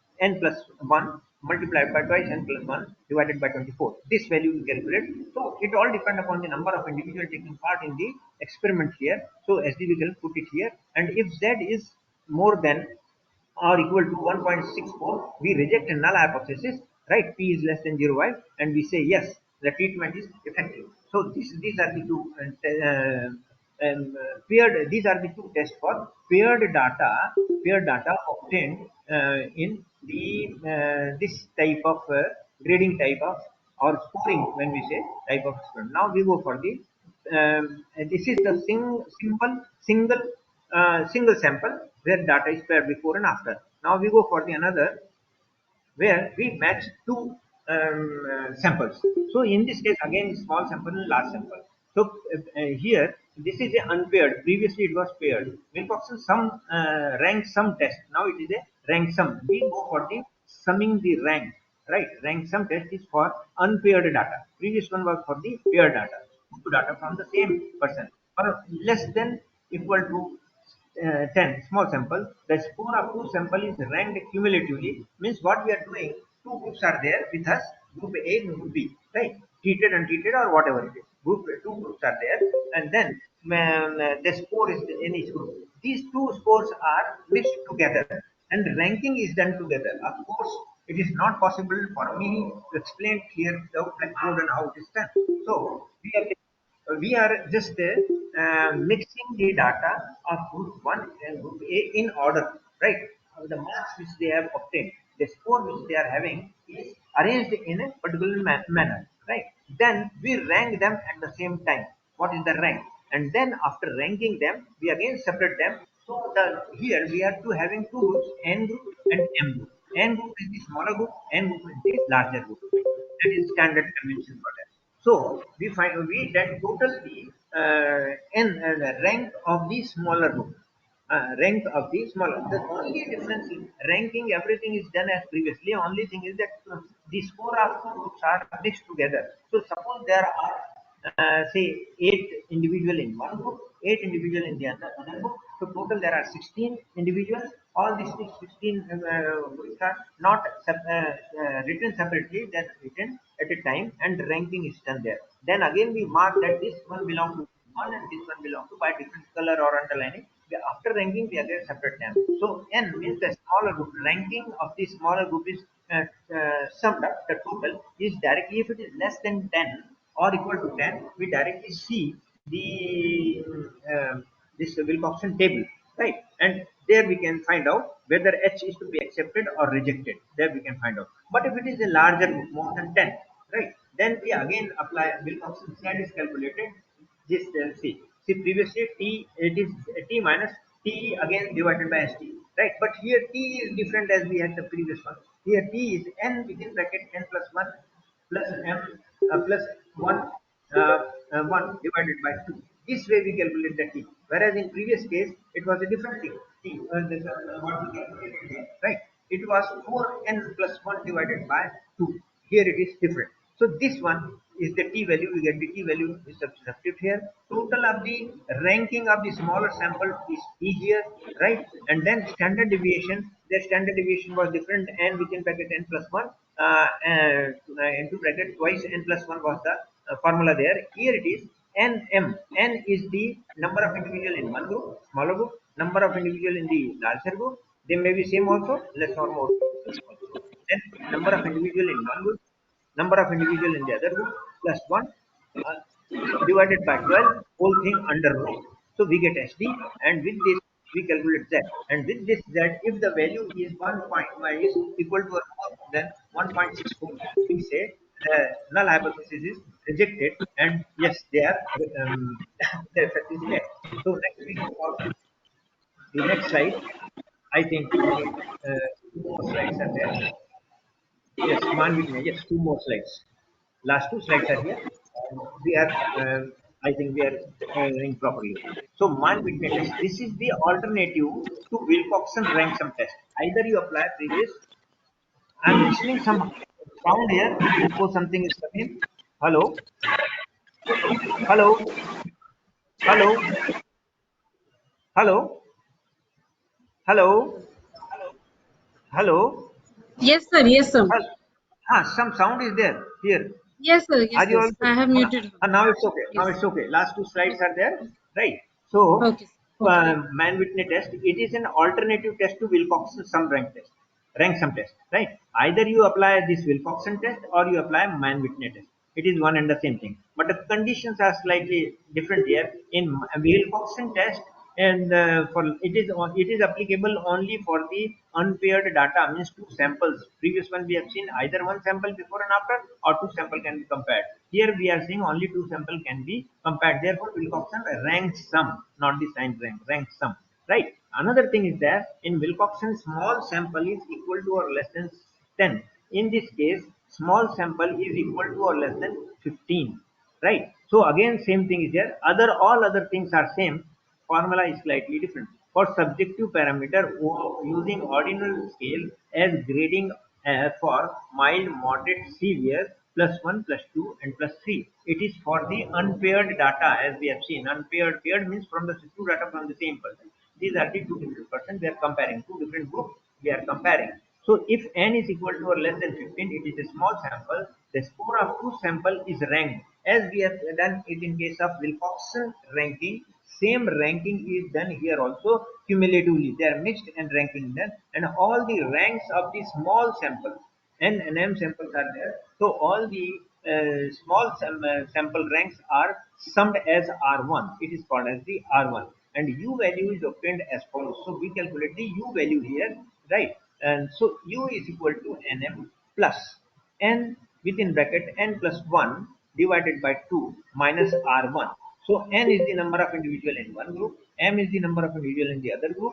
plus 1 multiplied by twice n plus 1 divided by 24. This value we calculate. So it all depends upon the number of individuals taking part in the experiment here. So SD we can put it here. And if Z is more than or equal to 1.64, we reject a null hypothesis, right? P is less than 0.5, and we say yes, the treatment is effective. So these are the two paired. These are the two tests for paired data obtained in the this type of grading type of or scoring when we say type of experiment. Now we go for the this is the single sample where data is paired before and after. Now we go for the another where we match two samples. So in this case again small sample and large sample. So here this is a unpaired. Previously it was paired. Wilcoxon sum rank sum test. Now it is a rank sum. We go for the summing the rank. Right, rank sum test is for unpaired data. Previous one was for the paired data. Two data from the same person or less than equal to 10 small sample, the score of two sample is ranked cumulatively. Means what we are doing, two groups are there with us, group A and group B, right? Treated, untreated, or whatever it is. Two groups are there, and then the score is in each group. These two scores are mixed together, and ranking is done together. Of course, it is not possible for me to explain here the code and how it is done. So we are just mixing the data of group 1 and group A in order, right? The marks which they have obtained, the score which they are having is arranged in a particular manner, right? Then we rank them at the same time. What is the rank? And then after ranking them, we again separate them. So here we are having two groups, N group and M group. N group is the smaller group, M group is the larger group. That is standard convention for that. So we then total the rank of the smaller group. Rank of the smaller. The only difference in ranking, everything is done as previously. Only thing is that the score of two groups are mixed together. So suppose there are say 8 individual in one group, 8 individual in the other group. So total there are 16 individuals. All these 16 groups are not written separately. They are written at a time, and ranking is done there. Then again we mark that this one belongs to one and this one belongs to by different color or underlining. After ranking, we again separate them. So n means the smaller group. Ranking of the smaller group is summed up. The total is directly if it is less than 10 or equal to 10, we directly see the this Wilcoxon table, right? And there we can find out whether H is to be accepted or rejected. There we can find out. But if it is a larger group, more than 10, right? Then we again apply Wilcoxon Z is calculated. This see previously T it is T minus T again divided by ST, right? But here T is different as we had the previous one. Here T is N within bracket N plus 1 plus M plus 1 1 divided by 2. This way we calculate the T. Whereas in previous case it was a different thing. See, what we calculated here, right? It was 4n plus 1 divided by 2. Here it is different. So this one is the t value. We get the t value is substituted here. Total of the ranking of the smaller sample is t here, right? And then standard deviation. The standard deviation was different, n within bracket n plus 1 into bracket twice n plus 1 was the formula there. Here it is nm. N is the number of individual in one group, smaller group, number of individual in the larger group. They may be same also, less or more also. Then number of individual in one group, number of individual in the other group, plus 1 uh, divided by 12, whole thing under row. So we get SD, and with this we calculate Z. And with this Z, if the value is 1 point is equal to or more than 1.64, we say the null hypothesis is rejected, and yes, they are the effect is there. So next we go for the next slide. I think we need two more slides are there. Yes, man with me. Yes, two more slides. Last two slides are here. We are, I think we are doing properly. So man witness test. This is the alternative to Wilcoxon ransom test. Either you apply previous. I'm listening some sound here. Suppose something is coming. Hello, hello, hello, hello, hello, hello. Yes, sir. Yes, sir. Some sound is there here. Yes, sir. Are Yes, you yes. also? I have muted her. Now it's okay. Now Yes. it's okay. Last two slides are there, right? So, Okay. Okay. man witness test. It is an alternative test to Wilcoxon sum rank sum test, right? Either you apply this Wilcoxon test or you apply man witness test. It is one and the same thing, but the conditions are slightly different here. In Wilcoxon test, and for it is applicable only for the unpaired data, means two samples. Previous one we have seen either one sample before and after, or two sample can be compared. Here we are seeing only two sample can be compared. Therefore Wilcoxon rank sum, not the sign rank sum, right? Another thing is that in Wilcoxon small sample is equal to or less than 10. In this case small sample is equal to or less than 15, right? So again same thing is here. All other things are same. Formula is slightly different. For subjective parameter, using ordinal scale as grading for mild, moderate, severe, plus 1, plus 2, and plus 3. It is for the unpaired data, as we have seen. Unpaired paired means from the two data from the same person. These are the two different persons. We are comparing two different groups. We are comparing. So if n is equal to or less than 15, it is a small sample. The score of two sample is ranked, as we have done it in case of Wilcoxon ranking. Same ranking is done here also cumulatively. They are mixed and ranking done, and all the ranks of the small sample n and m samples are there. So all the small sample ranks are summed as R1. It is called as the R1, and U value is obtained as follows. So we calculate the U value here, right? And so U is equal to Nm plus n within bracket n plus 1 divided by 2 minus R1. So n is the number of individual in one group, m is the number of individual in the other group,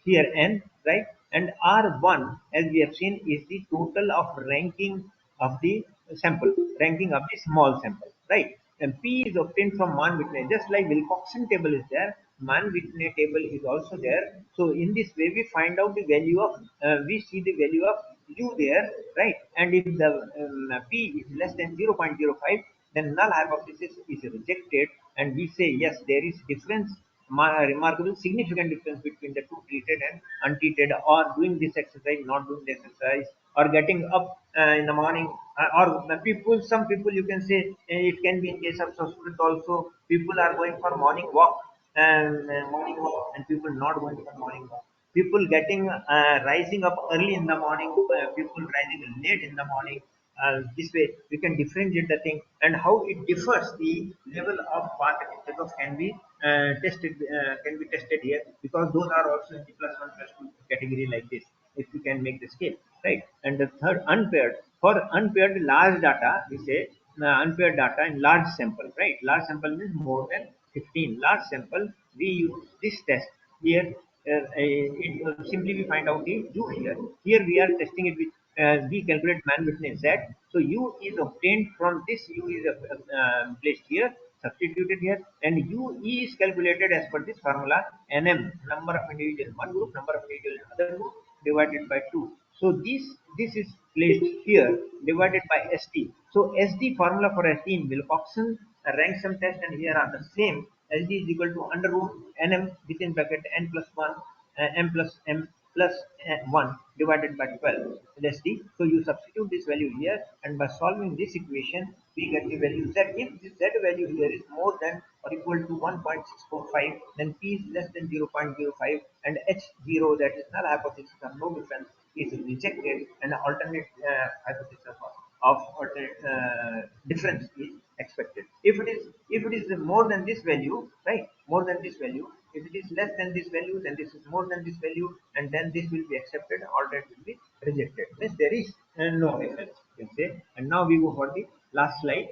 here n, right? And R1, as we have seen, is the total of ranking of the sample, ranking of the small sample, right? And p is obtained from man witness. Just like Wilcoxon table is there, man witness table is also there. So in this way we find out the value of we see the value of u there, right? And if the p is less than 0.05, then null hypothesis is rejected, and we say yes, there is difference, remarkable significant difference between the two treated and untreated, or doing this exercise, not doing this exercise, or getting up in the morning, or the people, some people you can say, it can be in case of students also. People are going for morning walk, and people not going for morning walk. People getting rising up early in the morning, people rising late in the morning. This way we can differentiate the thing, and how it differs. The level of particles can be tested here, because those are also in the plus 1 plus 2 category like this, if you can make the scale, right? And the third, unpaired. For unpaired large data, we say unpaired data in large sample, right? Large sample means more than 15. Large sample, we use this test here. Simply we find out the u here. Here we are testing it with, we calculate man witness z. So u is obtained from this, u is placed here. substituted here, and UE is calculated as per this formula, NM, number of individuals, one group, number of individuals, other group, divided by 2. So this is placed here, divided by ST. So SD, formula for ST in Wilcoxon rank sum test, and here are the same. SD is equal to under root NM within bracket N plus 1, M plus 1 divided by 12 LSD. So you substitute this value here, and by solving this equation, we get the value Z. If the Z value here is more than or equal to 1.645, then P is less than 0.05, and H0, that is null hypothesis of no difference, is rejected, and alternate hypothesis of alternate difference is expected. If it is more than this value, right? More than this value. If it is less than this value, then this is more than this value, and then this will be accepted, or that will be rejected. Means there is no difference, you can say. And now we go for the last slide.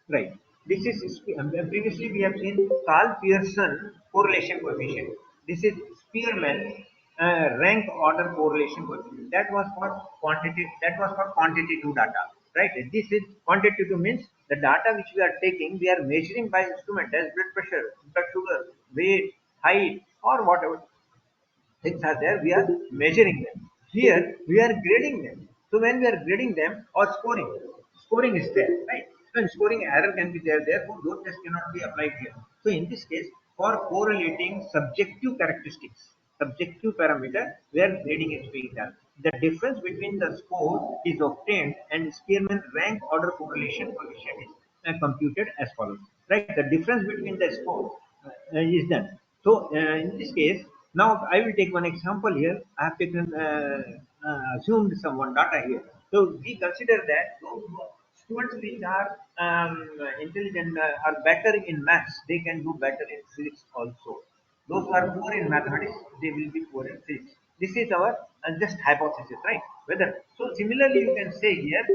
Right. This is previously we have seen Carl Pearson correlation coefficient. This is Spearman rank order correlation coefficient. That was for quantity. That was for quantitative data. Right. This is quantitative, means the data which we are taking, we are measuring by instrument as blood pressure, blood sugar, weight, height, or whatever things are there, we are measuring them. Here we are grading them. So when we are grading them, or scoring is there, right? So in scoring, error can be there, therefore those tests cannot be applied here. So in this case, for correlating subjective characteristics, subjective parameter, where grading is being done, the difference between the score is obtained, and Spearman rank order correlation coefficient is computed as follows, right? The difference between the score is done. So in this case, now I will take one example here. I have taken assumed some one data here. So we consider that those students which are intelligent, are better in maths, they can do better in physics also. Those who are poor in mathematics, they will be poor in physics. This is our just hypothesis, right? Whether so similarly, you can say here,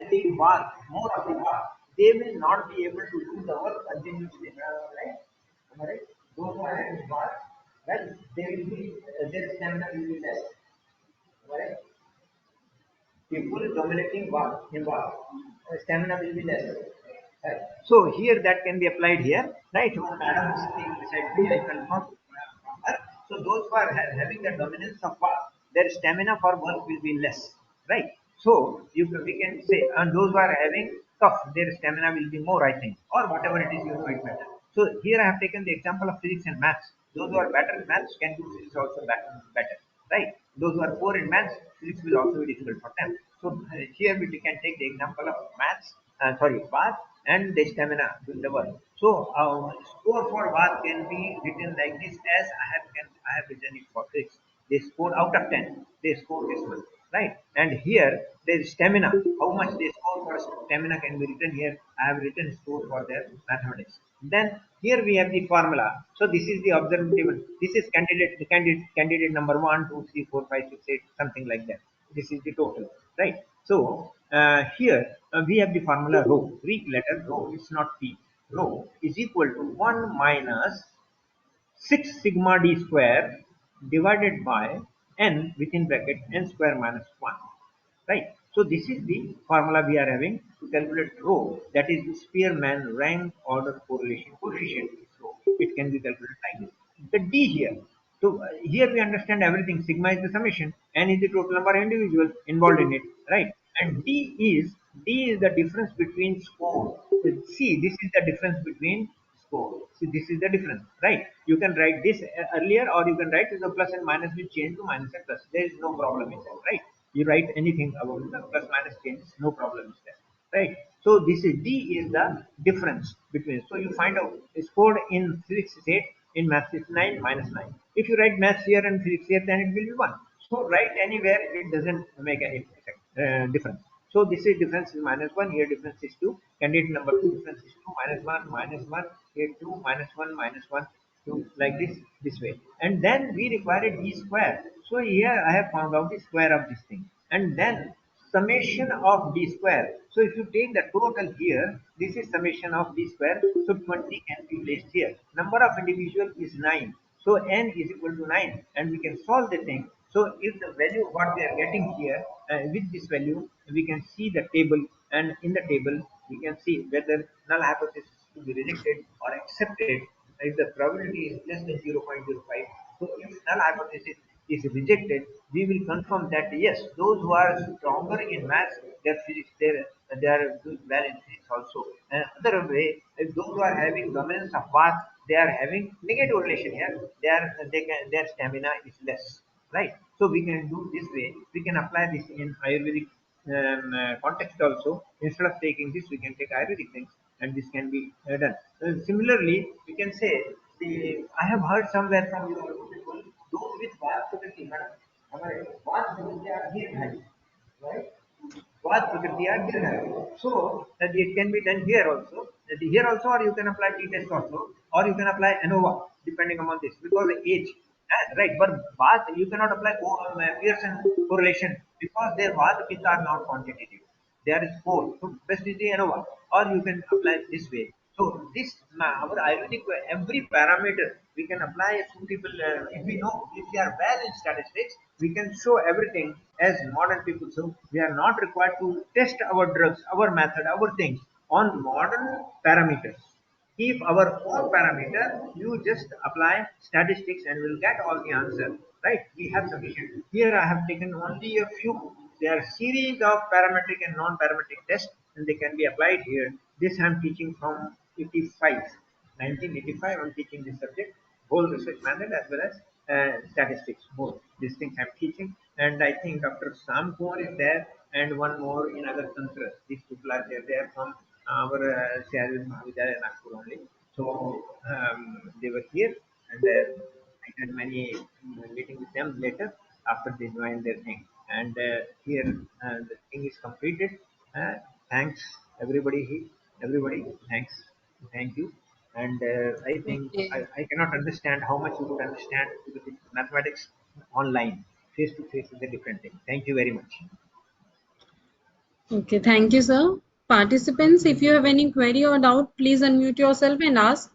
having work, more of the work, they will not be able to do the work continuously, right? Am I right? Those who are having work, well, they will be their stamina will be less. Am I right? People dominating work in work, stamina will be less. Right. So here that can be applied here, right? One madam is sitting beside me, I confirm her. So those who are having the dominance of work, their stamina for work will be less, right? So we can say, and those who are having tough, their stamina will be more, I think, or whatever it is, you know it better. So here I have taken the example of physics and maths. Those who are better in maths can do physics also better, right? Those who are poor in maths, physics will also be difficult for them. So here we can take the example of maths, math and the stamina will the work. So score for math can be written like this, as I have written it for physics. They score out of 10. They score this one, right? And here there is stamina. How much they score for stamina can be written here. I have written score for their mathematics. Then here we have the formula. So this is the observable. This is candidate number 1, 2, 3, 4, 5, 6, 8, something like that. This is the total, right? So here we have the formula rho. Greek letter rho. It's not p. Rho is equal to 1 minus 6 sigma d square divided by n within bracket n square minus 1, right? So this is the formula we are having to calculate rho, that is the Spearman rank order correlation coefficient. So it can be calculated like this. The d here, so here we understand everything. Sigma is the summation, n is the total number of individuals involved in it, right? And d is the difference between score. See, this is the difference between score. See, this is the difference, right? You can write this earlier, or you can write the plus and minus will change to minus and plus. There is no problem in that, right? You write anything about the plus minus changes, no problem is there, right? So this is d is the difference between. So you find out scored in physics is 8, in maths is 9, minus 9. If you write maths here and physics here, then it will be 1. So write anywhere, it doesn't make any effect, difference. So this is difference is minus 1, here difference is 2. Candidate number 2, difference is 2, minus 1, here 2, minus 1, minus 1, 2, like this way. And then we require a d square. So here I have found out the square of this thing. And then summation of d square. So if you take the total here, this is summation of d square. So 20 can be placed here. Number of individual is 9. So n is equal to 9, and we can solve the thing. So if the value what we are getting here, with this value, we can see the table, and in the table we can see whether null hypothesis to be rejected or accepted if the probability is less than 0.05. So if null hypothesis is rejected, we will confirm that yes, those who are stronger in maths, their physics, they are doing well in physics also. And other way, if those who are having dominance of math, they are having negative relation here. Their stamina is less, right? So we can do this way. We can apply this in Ayurvedic context also. Instead of taking this, we can take Ayurvedic things, and this can be done. Similarly, we can say I have heard somewhere from your people, those with vast प्रकृति, madam, हमारे vast प्रकृति are here, right? Vast prakriti are there. So that it can be done here also. That here also, or you can apply t-test also, or you can apply ANOVA depending upon this because the age. Right, but Vast you cannot apply Pearson correlation because their Vast pits are not quantitative. There is four. So best is the ANOVA, or you can apply this way. So this our Ayurvedic every parameter we can apply suitable. If we know if we are well in statistics, we can show everything as modern people. So we are not required to test our drugs, our method, our things on modern parameters. If our own parameter, you just apply statistics and will get all the answer, right? We have sufficient. Here I have taken only a few. There are series of parametric and non-parametric tests, and they can be applied here. This I am teaching from 85, 1985. I am teaching this subject, whole research method as well as statistics. Both these things I am teaching, and I think Dr. Sam Kumar is there, and one more in other countries. These people are there. They are from our Shriramji Mahavidyalaya Nagpur only. So they were here, and I had many meeting with them later after they joined their thing. And here the thing is completed. Uh, Thanks everybody. Everybody, thanks, thank you. And I think Okay. I cannot understand how much you would understand because it's mathematics online. Face to face is a different thing. Thank you very much. Okay, thank you, sir. Participants, if you have any query or doubt, please unmute yourself and ask.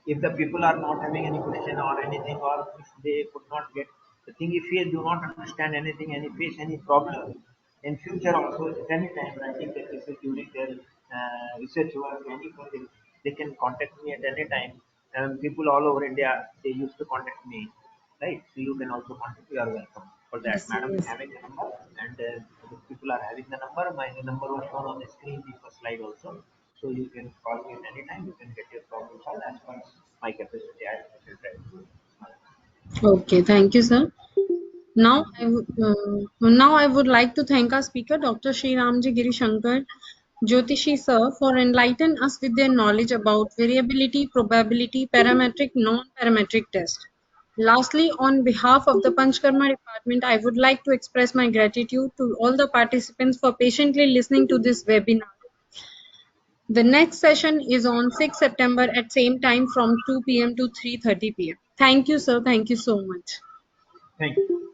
If the people are not having any question or anything, or if they could not get the thing, if they do not understand anything and face any problem in future also at any time, I think that this is during their research work, anything they can contact me at any time. People all over India, they used to contact me, right? So you can also contact, you are welcome for that. Yes, Madam is yes. having the number, and the people are having the number. My number was shown on the screen, the first slide also. So you can call me at any time. You can get your problem solved as far as my capacity. I will try to do it. Okay, thank you, sir. Now I would like to thank our speaker, Dr. Shriramji Girishankar Jyotishi sir, for enlightening us with their knowledge about variability, probability, parametric, non-parametric test. Lastly, on behalf of the Panchakarma department, I would like to express my gratitude to all the participants for patiently listening to this webinar. The next session is on 6 September at same time from 2 p.m. to 3:30 p.m. Thank you, sir. Thank you so much. Thank you.